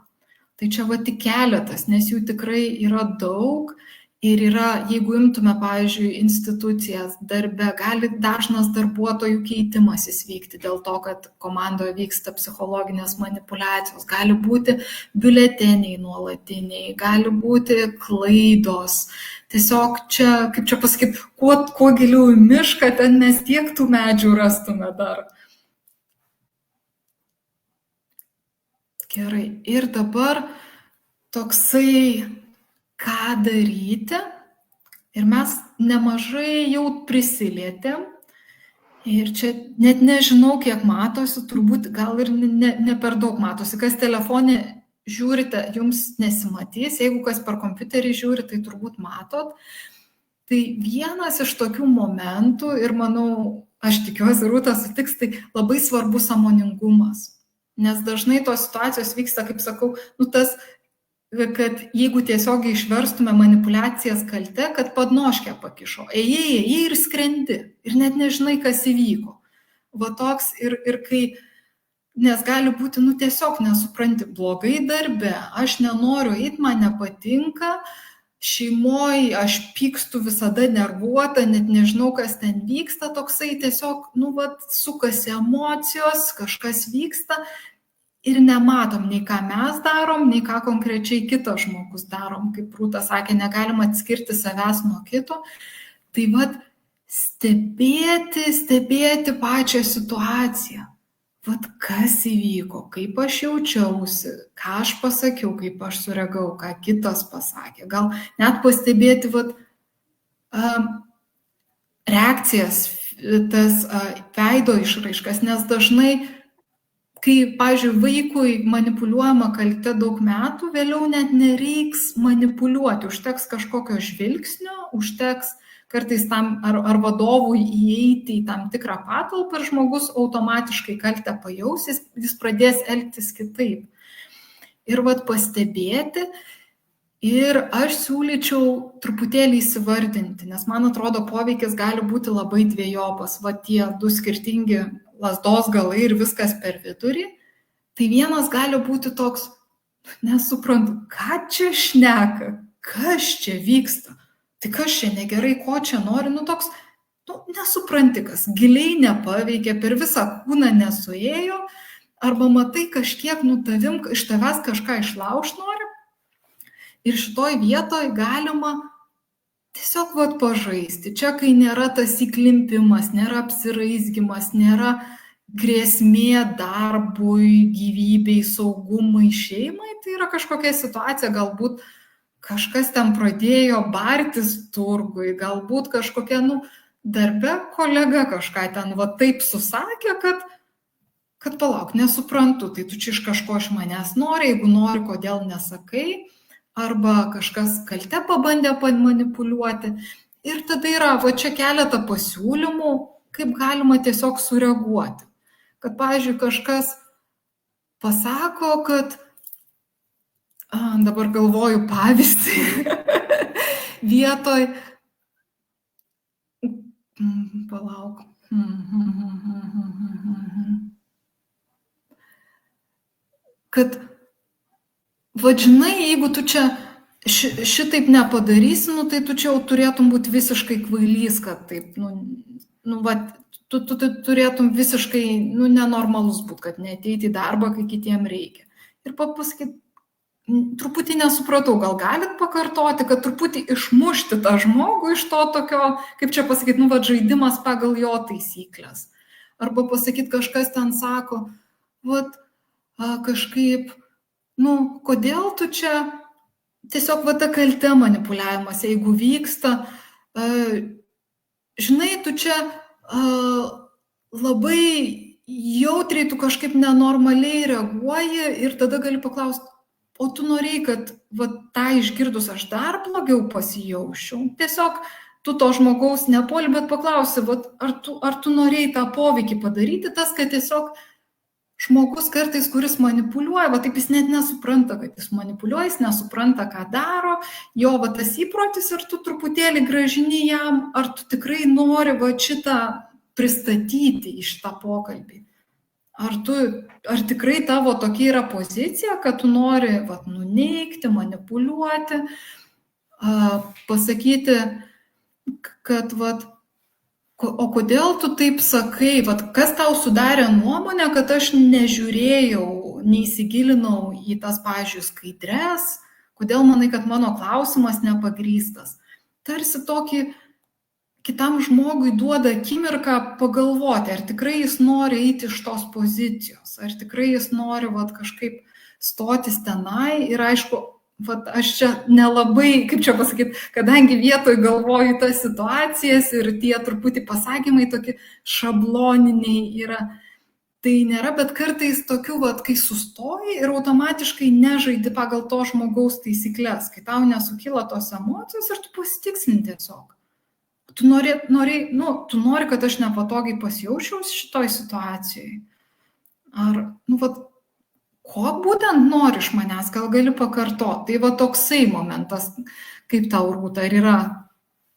Tai čia tik keletas, nes jų tikrai yra daug ir yra, jeigu imtume, pavyzdžiui, institucijas darbe, gali dažnas darbuotojų keitimasis vykti dėl to, kad komandoje vyksta psichologinės manipuliacijos, gali būti biuleteniai nuolatiniai, gali būti klaidos. Tiesiog čia, kaip čia pasakyti, kuo giliau į mišką, ten mes tiek tų medžių rastume dar. Gerai, ir dabar toksai, ką daryti, ir mes nemažai jau prisilietėm, ir čia net nežinau, kiek matosi, turbūt gal ir ne per daug matosi, kas telefone žiūrite, jums nesimatys, jeigu kas per kompiuterį žiūri, tai turbūt matot. Tai vienas iš tokių momentų, ir manau, aš tikiuosi, Rūta sutiks, tai labai svarbus sąmoningumas. Nes dažnai tos situacijos vyksta, kaip sakau, tas, kad jeigu tiesiogiai išverstume manipuliacijas kalte, kad padnoškę pakišo, ėjai ir skrendi, ir net nežinai, kas įvyko. Toks ir kai, nes gali būti, tiesiog nesupranti, blogai darbe, aš nenoriu eiti, man nepatinka, šeimoje aš pykstu visada nervuota, net nežinau, kas ten vyksta, toksai tiesiog, sukasi emocijos, kažkas vyksta ir nematom nei ką mes darom, nei ką konkrečiai kitas žmogus darom. Kaip Rūta sakė, negalim atskirti savęs nuo kito. Tai stebėti pačią situaciją. vat kas įvyko, kaip aš jaučiausi, ką aš pasakiau, kaip aš sureagavau, ką kitas pasakė. Gal net pastebėti vat, reakcijas, tas veido išraiškas, nes dažnai, kai, pavyzdžiui, vaikui manipuliuojama kalte daug metų, vėliau net nereiks manipuliuoti, užteks kažkokio žvilgsnio, užteks kartais tam ar vadovui įeiti į tam tikrą patalpą ir žmogus automatiškai kaltę pajaus, jis pradės elgtis kitaip. Ir vat pastebėti, ir aš siūlyčiau truputėlį įsivardinti, nes man atrodo poveikis gali būti labai dviejopas, va tie du skirtingi lazdos galai ir viskas per vidurį. Tai vienas gali būti toks, nesuprantu, ką čia šneka, kas čia vyksta, tai kas čia negerai, ko čia nori, toks, nesupranti, kas giliai nepaveikė, per visą kūną nesuėjo, arba matai kažkiek iš tavęs kažką išlaužt nori. Ir šitoj vietoj galima tiesiog vat pažaisti. Čia, kai nėra tas įklimpimas, nėra apsiraizgimas, nėra grėsmė darbui, gyvybei, saugumui, šeimai, tai yra kažkokia situacija, galbūt kažkas ten pradėjo bartis turgui, galbūt kažkokia, darbe kolega kažką ten va taip susakė, kad palauk, nesuprantu, tai tu čia iš kažko iš manęs nori, jeigu nori, kodėl nesakai, arba kažkas kalte pabandė manipuliuoti. Ir tada yra, va čia keletą pasiūlymų, kaip galima tiesiog sureaguoti. Kad, pavyzdžiui, kažkas pasako, kad, dabar galvoju pavyzdį, vietoj, palauk, kad, žinai, jeigu tu čia šitaip nepadarysi, tai tu čia jau turėtum būti visiškai kvailys, kad taip, tu turėtum visiškai, nenormalus būti, kad neateiti į darbą, kai kitiem reikia. Ir pasakyti, truputį nesupratau, gal galit pakartoti, kad truputį išmušti tą žmogų iš to tokio, kaip čia pasakyti, žaidimas pagal jo taisyklės. Arba pasakyti, kažkas ten sako, kažkaip, kodėl tu čia tiesiog ta kalte manipuliavimas, jeigu vyksta, žinai, tu čia labai jautriai, tu kažkaip nenormaliai reaguoji ir tada gali paklausti, o tu norėjai, kad tą išgirdus aš dar blogiau pasijausčiau. Tiesiog tu to žmogaus nepuoli, bet paklausi, ar tu norėjai tą poveikį padaryti, tas, kad tiesiog žmogus kartais, kuris manipuliuoja, taip jis net nesupranta, kad jis manipuliuoja, jis nesupranta, ką daro, jo tas įprotis ir tu truputėlį grąžini jam, ar tu tikrai nori šitą pristatyti į šitą pokalbį. Ar tikrai tavo tokia yra pozicija, kad tu nori nuneigti, manipuliuoti, pasakyti, kad o kodėl tu taip sakai, kas tau sudarė nuomonę, kad aš nežiūrėjau, neįsigilinau į tas, pavyzdžiui, skaidres, kodėl manai, kad mano klausimas nepagrįstas. Tarsi tokį kitam žmogui duoda akimirką pagalvoti, ar tikrai jis nori eiti iš tos pozicijos, ar tikrai jis nori kažkaip stotis tenai ir aišku, aš čia nelabai, kaip čia pasakyti, kadangi vietoj galvoju tas situacijas ir tie truputį pasakymai tokie šabloniniai yra, tai nėra, bet kartais tokių, kai sustoji ir automatiškai nežaidi pagal to žmogaus taisyklės, kai tau nesukyla tos emocijos ir tu pasitikslini tiesiog. Tu nori, kad aš nepatogiai pasijaučiau šitoj situacijai. Ar, ko būtent nori iš manęs, gal gali pakartoti. Tai toksai momentas, kaip tau, Rūta, ar yra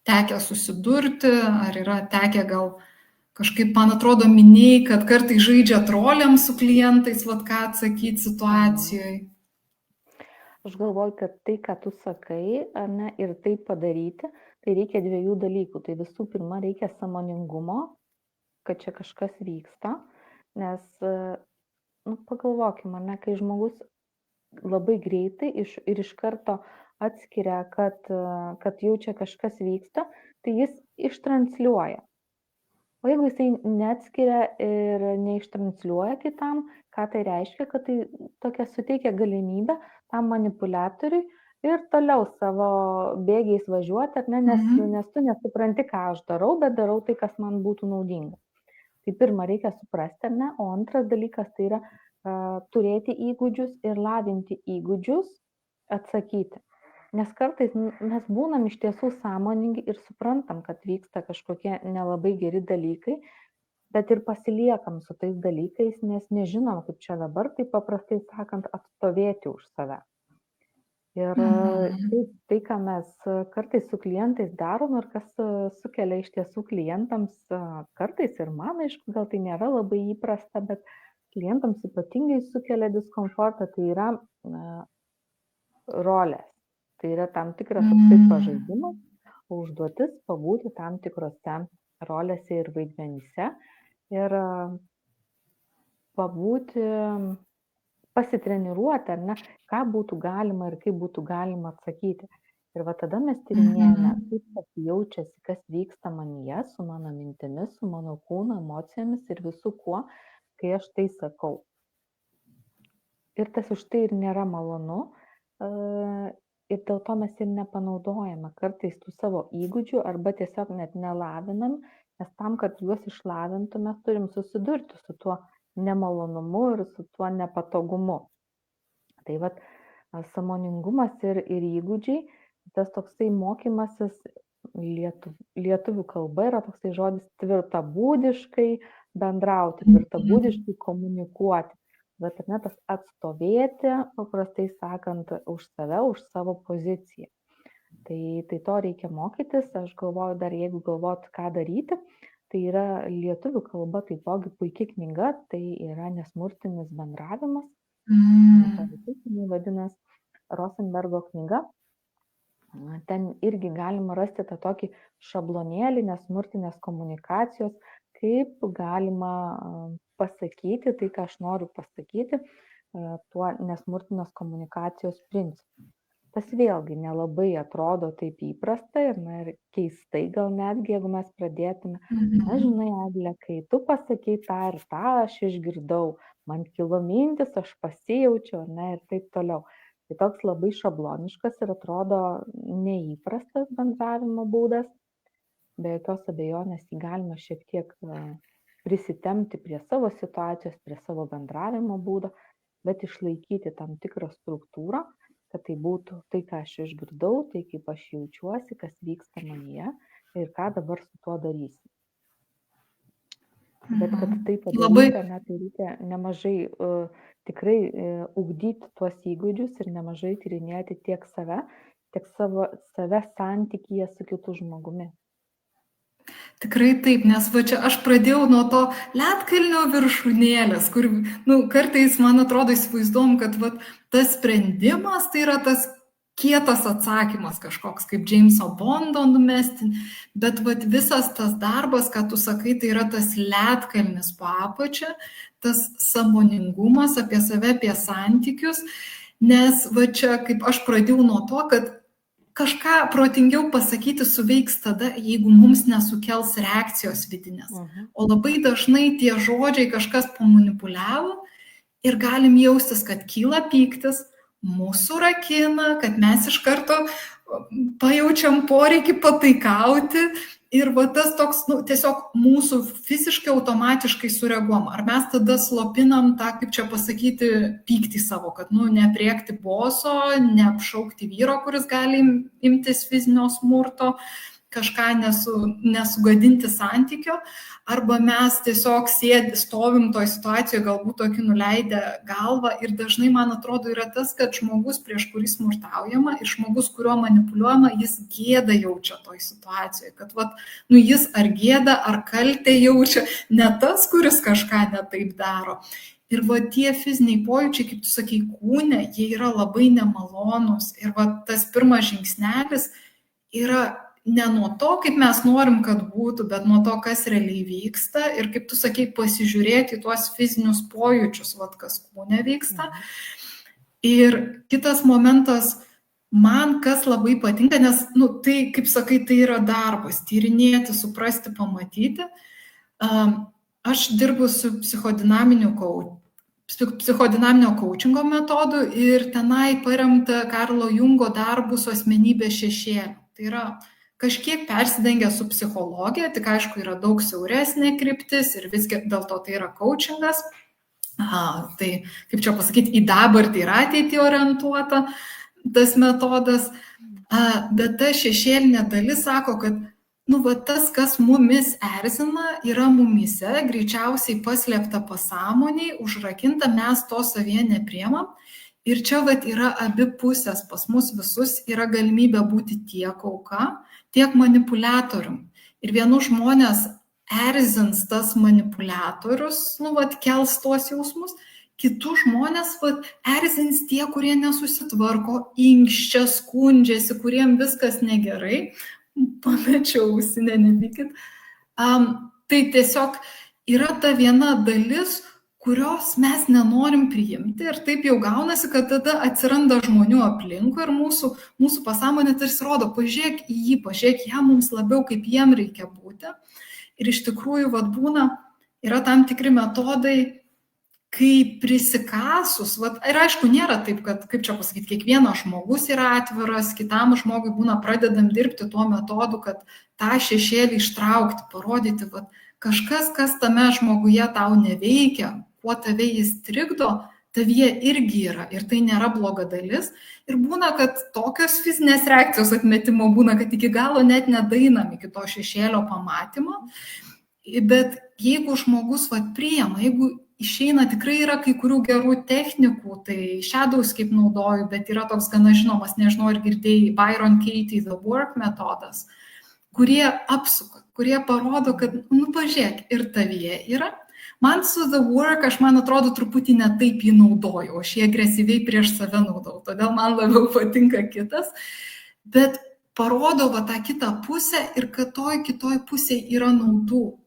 tekę susidurti, ar yra tekę gal kažkaip, man atrodo, minėjai, kad kartais žaidžia troliam su klientais, ką atsakyti situacijoje. Aš galvoju, kad tai, ką tu sakai, ir tai padaryti, tai reikia dviejų dalykų. Tai visų pirma, reikia sąmoningumo, kad čia kažkas vyksta, nes pagalvokime, kai žmogus labai greitai ir iš karto atskiria, kad jau čia kažkas vyksta, tai jis ištransliuoja. O jeigu jisai neatskiria ir neištransliuoja kitam, ką tai reiškia, kad tai tokia suteikia galimybę tam manipuliatoriui ir toliau savo bėgiais važiuoti, ar ne, nes tu nesupranti, ką aš darau, bet darau tai, kas man būtų naudinga. Tai pirma, reikia suprasti, ar ne, o antras dalykas tai yra turėti įgūdžius ir lavinti įgūdžius atsakyti. Nes kartais mes būnam iš tiesų sąmoningi ir suprantam, kad vyksta kažkokie nelabai geri dalykai, bet ir pasiliekam su tais dalykais, nes nežinom, kaip čia dabar, tai paprastai sakant, atstovėti už save. Ir tai, ką mes kartais su klientais darom ir kas sukelia iš tiesų klientams, kartais ir man, aišku, gal tai nėra labai įprasta, bet klientams ypatingai sukelia diskomfortą, tai yra rolės. Tai yra tam tikras toksai pažaidimas, užduotis pabūti tam tikrose rolėse ir vaidmenyse ir pabūti, pasitreniruoti, ar ne, ką būtų galima ir kaip būtų galima atsakyti. Ir va tada mes tyrinėjame, kaip pasijaučiasi, kas vyksta manyje, su mano mintimis, su mano kūno emocijomis ir visų kuo, kai aš tai sakau. Ir tas už tai ir nėra malonu. Ir dėl to mes ir nepanaudojame kartais tų savo įgūdžių arba tiesiog net nelavinam, nes tam, kad juos išlavintume, turim susidurti su tuo nemalonumu ir su tuo nepatogumu. Tai vat, sąmoningumas ir įgūdžiai, tas toksai mokymasis lietuvių kalba yra toksai žodis tvirtabūdiškai bendrauti, tvirtabūdiškai komunikuoti. Bet ar ne tas atstovėti, paprastai sakant, už save, už savo poziciją. Tai to reikia mokytis, aš galvoju dar, jeigu galvot, ką daryti, tai yra lietuvių kalba taipogi puikia knyga, tai yra Nesmurtinis bendravimas, vadinasi Rosenbergo knyga. Ten irgi galima rasti tą tokį šablonėlį nesmurtinės komunikacijos, kaip galima pasakyti tai, ką aš noriu pasakyti, tuo nesmurtinės komunikacijos principu. Tas vėlgi nelabai atrodo taip įprasta ir keistai gal netgi, jeigu mes pradėtume. Na, žinai, Eglė, kai tu pasakei tą ir tą, aš išgirdau, man kilo mintis, aš pasijaučiau, ir taip toliau. Tai toks labai šabloniškas ir atrodo neįprastas bendravimo būdas. Be jokios abejonės jį galima šiek tiek prisitemti prie savo situacijos, prie savo bendravimo būdo, bet išlaikyti tam tikrą struktūrą, kad tai būtų tai, ką aš išgirdau, tai kaip aš jaučiuosi, kas vyksta manyje ir ką dabar su tuo darysi. Bet kad tai padaryti, tai reikia nemažai tikrai ugdyti tuos įgūdžius ir nemažai tyrinėti tiek save santykyje su kitu žmogumi. Tikrai taip, nes va čia aš pradėjau nuo to ledkalnio viršūnėlės, kur kartais, man atrodo, įsivaizduom, kad va, tas sprendimas tai yra tas kietas atsakymas kažkoks, kaip Jameso Bondo numesti, bet va, visas tas darbas, ką tu sakai, tai yra tas ledkalnis po apačia, tas sąmoningumas apie save, apie santykius, nes va čia, kaip aš pradėjau nuo to, kad kažką protingiau pasakyti suveiks tada, jeigu mums nesukels reakcijos vidinės. O labai dažnai tie žodžiai kažkas pamanipuliavo ir galim jaustis, kad kyla pyktis, mūsų rakina, kad mes iš karto pajaučiam poreikį pataikauti ir va tas toks, tiesiog mūsų fiziškai automatiškai sureaguom. Ar mes tada slopinam tą, kaip čia pasakyti, pyktį savo, kad nepriekti boso, neapšaukti vyro, kuris gali imtis fizinio smurto, kažką nesugadinti santykio, arba mes tiesiog stovim toj situacijoje, galbūt tokį nuleidę galvą ir dažnai, man atrodo, yra tas, kad žmogus, prieš kurį smurtaujama ir žmogus, kuriuo manipuliuojama, jis gėdą jaučia toj situacijoje, kad jis ar gėdą, ar kaltę jaučia, ne tas, kuris kažką netaip daro. Ir va tie fiziniai pojūčiai, kaip tu sakai, kūne, jie yra labai nemalonūs ir va tas pirmas žingsnelis yra ne nuo to, kaip mes norim, kad būtų, bet nuo to, kas realiai vyksta ir, kaip tu sakei, pasižiūrėti tuos fizinius pojūčius, kas kūne vyksta. Ir kitas momentas, man kas labai patinka, nes, tai, kaip sakai, tai yra darbas, tyrinėti, suprasti, pamatyti. Aš dirbu su psichodinaminio coachingo metodu ir tenai paremta Karlo Jungo darbu su asmenybės šešėliu. Tai yra kažkiek persidengia su psichologija, tik aišku yra daug siauresnė kryptis ir visgi dėl to tai yra coachingas. Tai kaip čia pasakyti, į dabartį ir ateitį orientuota tas metodas. Bet ta šešėlinė dalis sako, kad tas, kas mumis erzina, yra mumyse, greičiausiai paslėpta pasąmoniai, užrakinta, mes to savyje nepriemam. Ir čia yra abi pusės, pas mus visus yra galimybė būti tiek auka, tiek manipuliatorium. Ir vienų žmonės erzins tas manipuliatorius, kels tuos jausmus, kitus žmonės erzins tie, kurie nesusitvarko, inkščia, skundžiasi, kuriem viskas negerai. Pamečiau ausinę, nebykit. Tai tiesiog yra ta viena dalis, kurios mes nenorim priimti ir taip jau gaunasi, kad tada atsiranda žmonių aplinkui ir mūsų pasąmonė tarsi rodo, pažiūrėk į jį, pažiūrėk jam mums labiau, kaip jiem reikia būti. Ir iš tikrųjų būna, yra tam tikri metodai, kai prisikasus, ir aišku, nėra taip, kad, kaip čia pasakyti, kiekvienas žmogus yra atviras, kitam žmogui būna pradedam dirbti tuo metodu, kad tą šešėlį ištraukti, parodyti, kažkas, kas tame žmoguje tau neveikia, kuo tave jis trikdo, tavyje irgi yra ir tai nėra bloga dalis. Ir būna, kad tokios fizinės reakcijos atmetimo būna, kad iki galo net nedainam iki to šešėlio pamatymo. Bet jeigu žmogus priima, jeigu išeina, tikrai yra kai kurių gerų technikų, tai Shadowscape naudoju, bet yra toks gana žinomas, nežinau ar girdėjai, Byron Katie The Work metodas, kurie apsuka, kurie parodo, kad, pažiūrėk, ir tavyje yra. Man su The Work, man atrodo, truputį ne taip jį naudoju, aš jį agresyviai prieš save naudau, todėl man labiau patinka kitas, bet parodo tą kitą pusę ir kad toj kitoj pusėje yra naudų.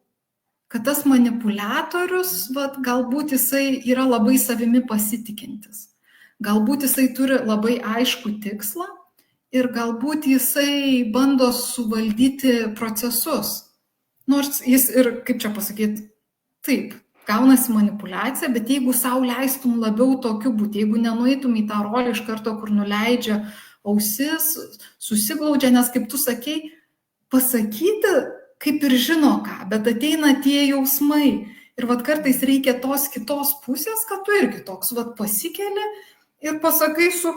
Kad tas manipuliatorius, galbūt jisai yra labai savimi pasitikintis, galbūt jisai turi labai aiškų tikslą ir galbūt jisai bando suvaldyti procesus. Nors jis ir, kaip čia pasakyti, taip, gaunasi manipuliacija, bet jeigu sau leistum labiau tokiu būti, jeigu nenueitum į tą rolę iš karto, kur nuleidžia ausis, susiglaudžia, nes kaip tu sakei, pasakyti kaip ir žino ką, bet ateina tie jausmai. Ir kartais reikia tos kitos pusės, kad tu irgi toks pasikeli ir pasakai su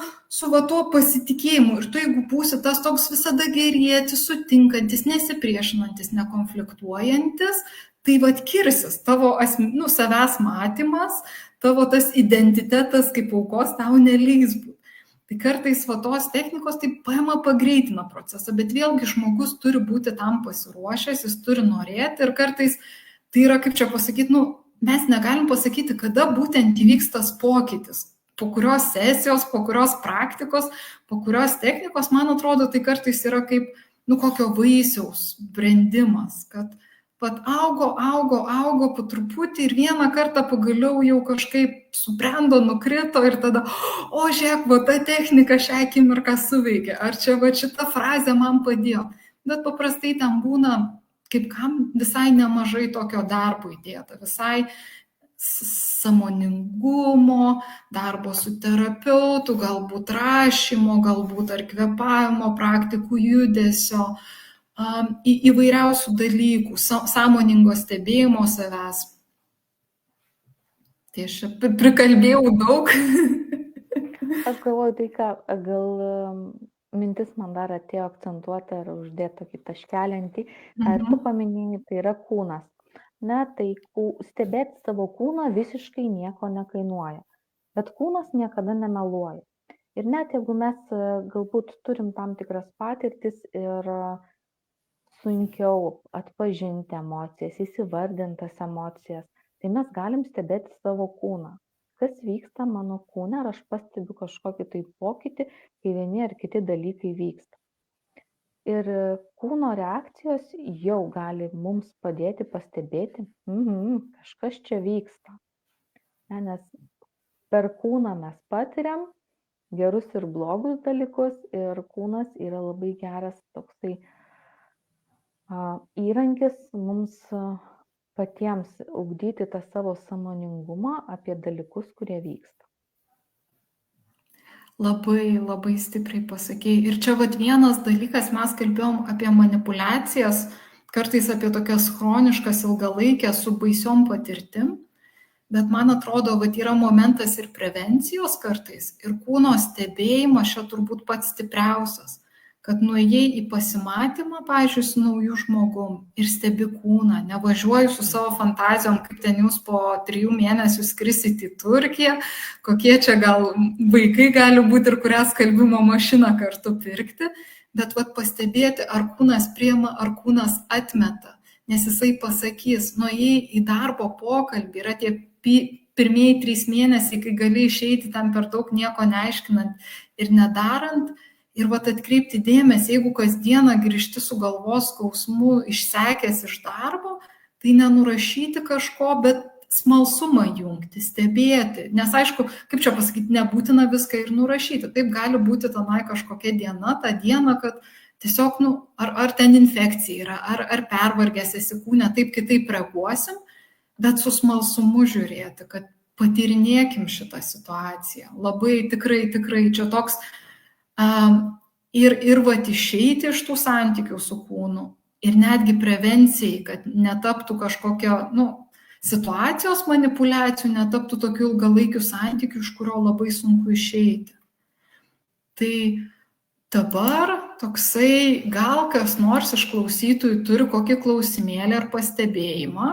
tuo pasitikėjimu. Ir tu, jeigu būsi tas toks visada gerietis, sutinkantis, nesipriešinantis, nekonfliktuojantis, tai kirsis tavo savęs matymas, tavo tas identitetas kaip aukos tau neleis būti. Tai kartais tos technikos taip paima pagreitina procesą, bet vėlgi žmogus turi būti tam pasiruošęs, jis turi norėti ir kartais tai yra, kaip čia pasakyti, mes negalim pasakyti, kada būtent įvyks tas pokytis, po kurios sesijos, po kurios praktikos, po kurios technikos, man atrodo, tai kartais yra kaip kokio vaisiaus brendimas, kad augo po truputį ir vieną kartą pagaliau jau kažkaip subrendo, nukrito ir tada, žiūrėk, ta technika šią akimirką suveikė, ar čia šita frazė man padėjo. Bet paprastai ten būna, kaip kam, visai nemažai tokio darbo įdėta, visai sąmoningumo, darbo su terapeutu, galbūt rašymo, galbūt ar kvėpavimo praktikų, judesio, įvairiausių dalykų, sąmoningo stebėjimo savęs. Tai aš prikalbėjau daug. Aš galvoju, tai ką, gal mintis man dar atėjo akcentuoti ar uždėti tokį taškelį, ar tu paminėjai, tai yra kūnas. Tai stebėti savo kūną visiškai nieko nekainuoja, bet kūnas niekada nemeluoja. Ir net jeigu mes galbūt turim tam tikras patirtis ir sunkiau atpažinti emocijas, įsivardintas emocijas, tai mes galim stebėti savo kūną. Kas vyksta mano kūne, ar aš pastebiu kažkokį tai pokytį, kai vieni ar kiti dalykai vyksta. Ir kūno reakcijos jau gali mums padėti pastebėti, kažkas čia vyksta. Nes per kūną mes patiriam gerus ir blogus dalykus ir kūnas yra labai geras toksai įrankis mums patiems ugdyti tą savo sąmoningumą apie dalykus, kurie vyksta. Labai, labai stipriai pasakei. Ir čia vat vienas dalykas, mes kalbėjom apie manipulacijas, kartais apie tokias chroniškas, ilgalaikės su baisiom patirtim. Bet man atrodo, vat yra momentas ir prevencijos kartais, ir kūno stebėjimas čia turbūt pats stipriausias. Kad nuėjai į pasimatymą, pavyzdžiui, su nauju žmogum ir stebi kūną, nevažiuoji su savo fantazijom, kaip ten jūs po 3 mėnesių skrisit į Turkiją, kokie čia gal vaikai gali būti ir kurią skalbimo mašiną kartu pirkti, bet vat pastebėti, ar kūnas priima, ar kūnas atmeta. Nes jisai pasakys, nuėjai į darbo pokalbį, yra tie pirmieji 3 mėnesiai, kai gali išeiti ten per daug nieko neaiškinant ir nedarant. Ir vat atkreipti dėmesį, jeigu kasdieną grįžti su galvos skausmu išsekęs iš darbo, tai nenurašyti kažko, bet smalsumą jungti, stebėti. Nes aišku, kaip čia pasakyti, nebūtina viską ir nurašyti. Taip gali būti tenai kažkokia diena, tą dieną, kad tiesiog, ar ten infekcija yra, ar pervargęs esi kūne, taip kitaip reaguosim, bet su smalsumu žiūrėti, kad patyrinėkim šitą situaciją. Labai tikrai čia toks ir vat išeiti iš tų santykių su kūnu ir netgi prevencijai, kad netaptų kažkokio, situacijos manipulacijų, netaptų tokių ilgalaikių santykių, iš kurio labai sunku išeiti. Tai dabar toksai, gal kas nors iš klausytojų turi kokį klausimėlį ar pastebėjimą,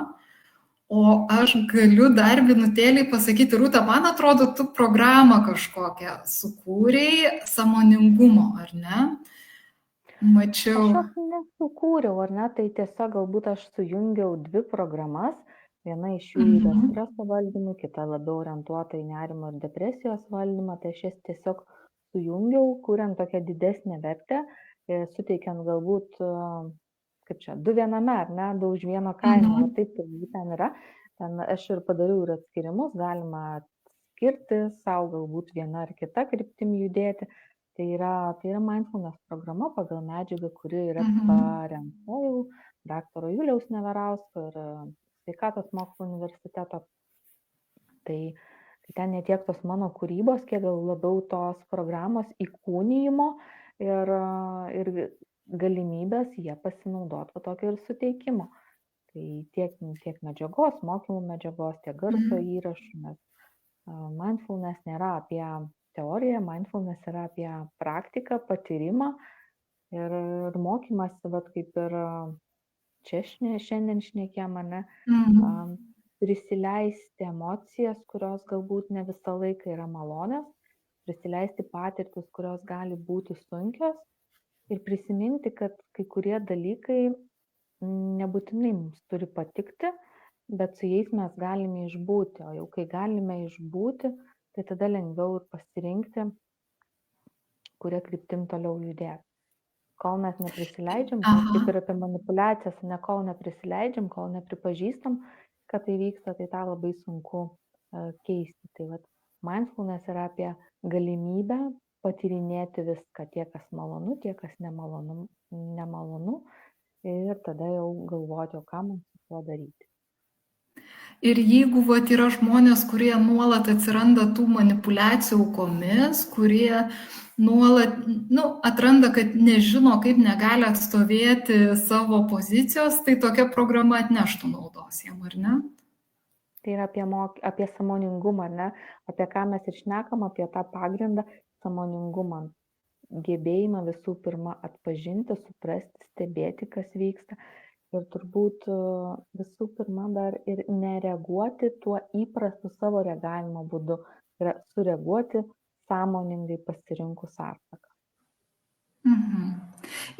o aš galiu dar minutėlį pasakyti, Rūta, man atrodo, tu programą kažkokią sukūrei sąmoningumo, ar ne? Mačiau. Aš jos nesukūriau, ar ne, tai tiesiog galbūt aš sujungiau 2 programas. Viena iš jų yra streso valdymui, kita labiau orientuota į nerimo ir depresijos valdymą, tai aš jas tiesiog sujungiau, kuriant tokią didesnę vertę, suteikiant galbūt, kaip čia, 2 viename, ar ne, 2 už 1 kainą, taip turbūt ten yra. Ten aš ir padariau ir atskirimus, galima skirti savo galbūt vieną ar kitą kryptim judėti. Tai yra mindfulness programa pagal medžiagą, kuri yra parengta jau daktaro Juliaus Neverausko ir Sveikatos mokslų universiteto. Tai ten ne tiek tos mano kūrybos, kiek gal labiau tos programos įkūnijimo ir galimybės jie pasinaudoti va tokio ir suteikimo. Tai tiek medžiagos, mokymų medžiagos, tiek garso įrašų, nes mindfulness nėra apie teoriją, mindfulness yra apie praktiką, patyrimą ir mokymąsi, vat kaip ir čia šiandien šnekėjom, ne, prisileisti emocijas, kurios galbūt ne visą laiką yra malonės, prisileisti patirtis, kurios gali būti sunkios ir prisiminti, kad kai kurie dalykai nebūtinai mums turi patikti, bet su jais mes galime išbūti, o jau kai galime išbūti, tai tada lengviau ir pasirinkti, kuria kryptim toliau judėti. Kol mes neprisileidžiam, kaip ir apie manipulacijas, kol neprisileidžiam, kol nepripažįstam, kad tai vyksta, tai tą labai sunku keisti. Tai vat, mindfulness yra apie galimybę patyrinėti viską, tie, kas malonu, tie, kas nemalonu, ir tada jau galvoti, o ką mums su tuo daryti. Ir jeigu vat yra žmonės, kurie nuolat atsiranda tų manipulacijų aukomis, kurie nuolat atranda, kad nežino, kaip negali atstovėti savo pozicijos, tai tokia programa atneštų naudos jam, ar ne? Tai yra apie sąmoningumą, ne? Apie ką mes ir šnekam, apie tą pagrindą sąmoningumą. Gebėjimą visų pirma atpažinti, suprasti, stebėti, kas vyksta. Ir turbūt visų pirma dar ir nereaguoti tuo įprastu savo reagavimo būdu. Tai yra sureaguoti sąmoningai pasirinkus atsaką.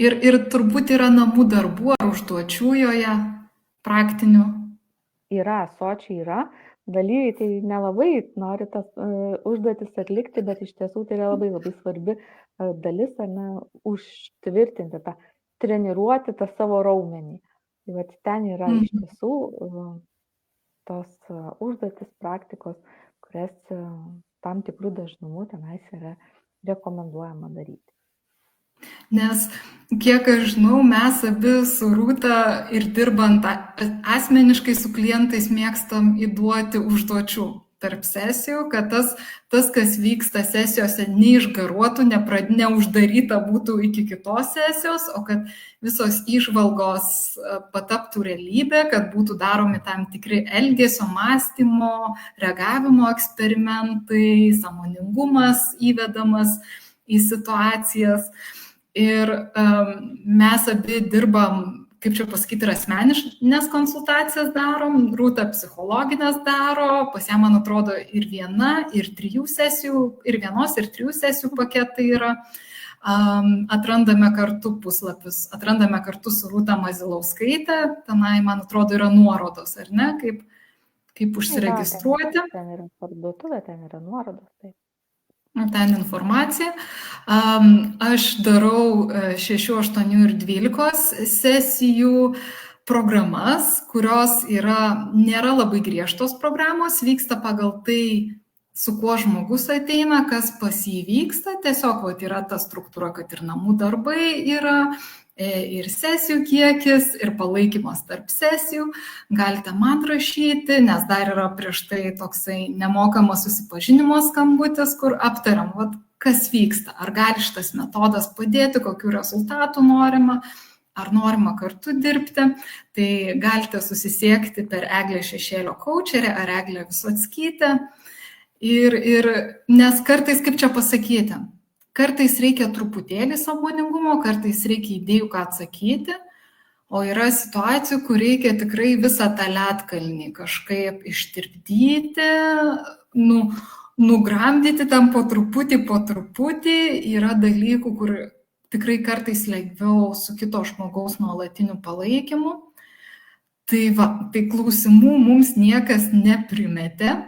Ir turbūt yra namų darbų ar užduočių joje praktinių? Yra, sočiai yra. Dalyviai tai nelabai nori tas užduotis atlikti, bet iš tiesų tai yra labai labai svarbi dalis, ar ne, užtvirtinti tą, treniruoti tą savo raumenį. Tai vat ten yra iš tiesų tos užduotis, praktikos, kurias tam tikrų dažnumų tenais yra rekomenduojama daryti. Nes, kiek aš žinau, mes abi su Rūta ir dirbant asmeniškai su klientais mėgstam įduoti užduočių tarp sesijų, kad tas kas vyksta sesijose, neišgaruotų, neuždaryta būtų iki kitos sesijos, o kad visos įžvalgos pataptų realybė, kad būtų daromi tam tikri elgesio, mąstymo, reagavimo eksperimentai, sąmoningumas įvedamas į situacijas. Ir mes abi dirbam, kaip čia pasakyti, ir asmeninės konsultacijas darom, Rūta psichologinės daro, pas ją, man atrodo, ir viena, ir 3 sesijų, ir vienos, ir 3 sesijų paketai yra. Atrandame kartu puslapius, atrandame kartu su Rūta Mazilauskaitė, tenai, man atrodo, yra nuorodos, ar ne, kaip užsiregistruoti. Ten yra parduotuvė, ten yra nuorodos, taip. Ten informacija. Aš darau 6, 8 ir 12 sesijų programas, kurios nėra labai griežtos programos, vyksta pagal tai, su kuo žmogus ateina, kas pas jį vyksta. Tiesiog yra ta struktūra, kad ir namų darbai yra, ir sesijų kiekis, ir palaikymas tarp sesijų. Galite man rašyti, nes dar yra prieš tai toksai nemokamas susipažinimo skambutis, kur aptariam, kas vyksta, ar gali šitas metodas padėti, kokių rezultatų norima, ar norima kartu dirbti. Tai galite susisiekti per Eglę Šešėlio coacherę ar Eglę Visockytę. Ir nes kartais, kaip čia pasakyti, kartais reikia truputėlį sąmoningumo, kartais reikia idėjų, ką atsakyti, o yra situacijų, kur reikia tikrai visą tą ledkalnį kažkaip ištirpdyti, nugramdyti ten po truputį. Yra dalykų, kur tikrai kartais lengviau su kito žmogaus nuolatiniu palaikymu. Tai klausimų mums niekas neprimetė.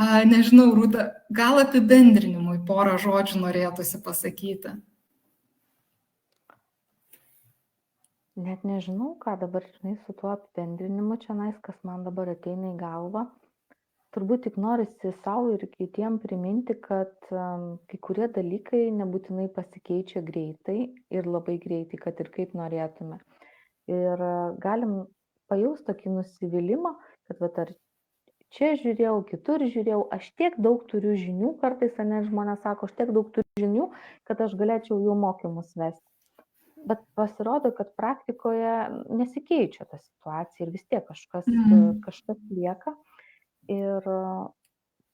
Nežinau, Rūta, gal apibendrinimui porą žodžių norėtųsi pasakyti? Net nežinau, ką dabar, su tuo apibendrinimu čionais, kas man dabar ateina į galvą. Turbūt tik norisi savo ir kitiem priminti, kad kai kurie dalykai nebūtinai pasikeičia greitai ir labai greitai, kad ir kaip norėtume. Ir galim pajausti tokį nusivylimą, kad ar čia žiūrėjau, kitur žiūrėjau, aš tiek daug turiu žinių, kartais žmonės sako, aš tiek daug turiu žinių, kad aš galėčiau jų mokymus vesti. Bet pasirodo, kad praktikoje nesikeičia ta situacija ir vis tiek kažkas lieka. Ir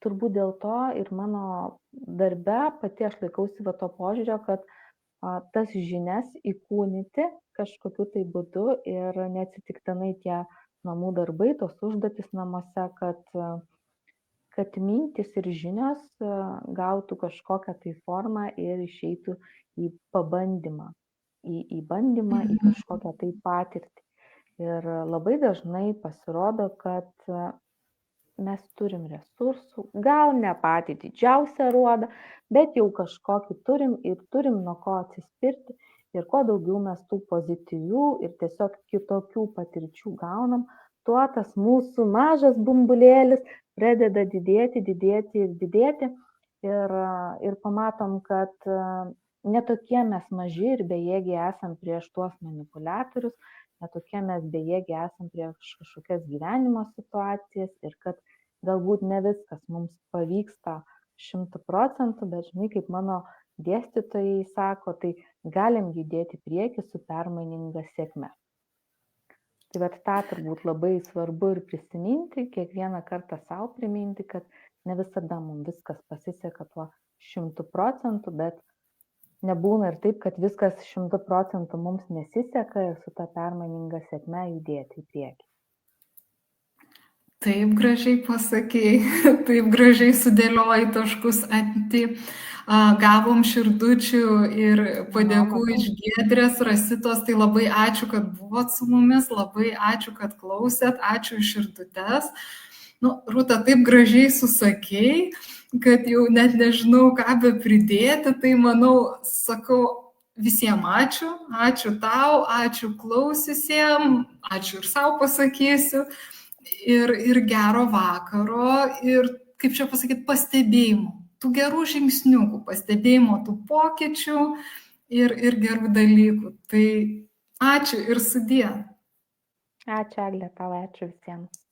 turbūt dėl to ir mano darbe pati aš laikausi to požiūrio, kad tas žinias įkūnyti kažkokiu tai būdu ir neatsitiktinai tie namų darbai, tos užduotis namuose, kad mintys ir žinios gautų kažkokią tai formą ir išeitų į pabandymą, į bandymą, į kažkokią tai patirtį. Ir labai dažnai pasirodo, kad mes turim resursų, gal ne patį didžiausią ruodą, bet jau kažkokį turim ir turim nuo ko atsispirti. Ir kuo daugiau mes tų pozityvių ir tiesiog kitokių patirčių gaunam, tuo tas mūsų mažas bumbulėlis pradeda didėti. Ir pamatom, kad netokie mes maži ir bejėgiai esam prieš tuos manipuliatorius, netokie mes bejėgiai esam prieš kažkokias gyvenimo situacijas ir kad galbūt ne viskas mums pavyksta 100%, bet kaip mano dėstytojai sako, tai galim judėti prieki su permaininga sėkme. Tai tą turbūt labai svarbu ir prisiminti, kiekvieną kartą savo priminti, kad ne visada mums viskas pasiseka tuo 100%, bet nebūna ir taip, kad viskas 100% mums nesiseka ir su ta permaininga sėkme judėti į priekį. Taip gražiai pasakėjai, taip gražiai sudėliojai taškus ant i. Gavom širdučių ir padėkų iš Giedrės, Rasitos, tai labai ačiū, kad buvot su mumis, labai ačiū, kad klausėt, ačiū iš širdutes. Rūta, taip gražiai susakei, kad jau net nežinau, ką be pridėti, tai manau, sakau visiems ačiū tau, ačiū klausiusiem, ačiū ir savo pasakysiu, ir gero vakaro, ir, kaip čia pasakyti, pastebėjimų. Tų gerų žingsniukų, pastebėjimo tų pokyčių ir gerų dalykų. Tai ačiū ir sudie. Ačiū, Eglė, tau ačiū visiems.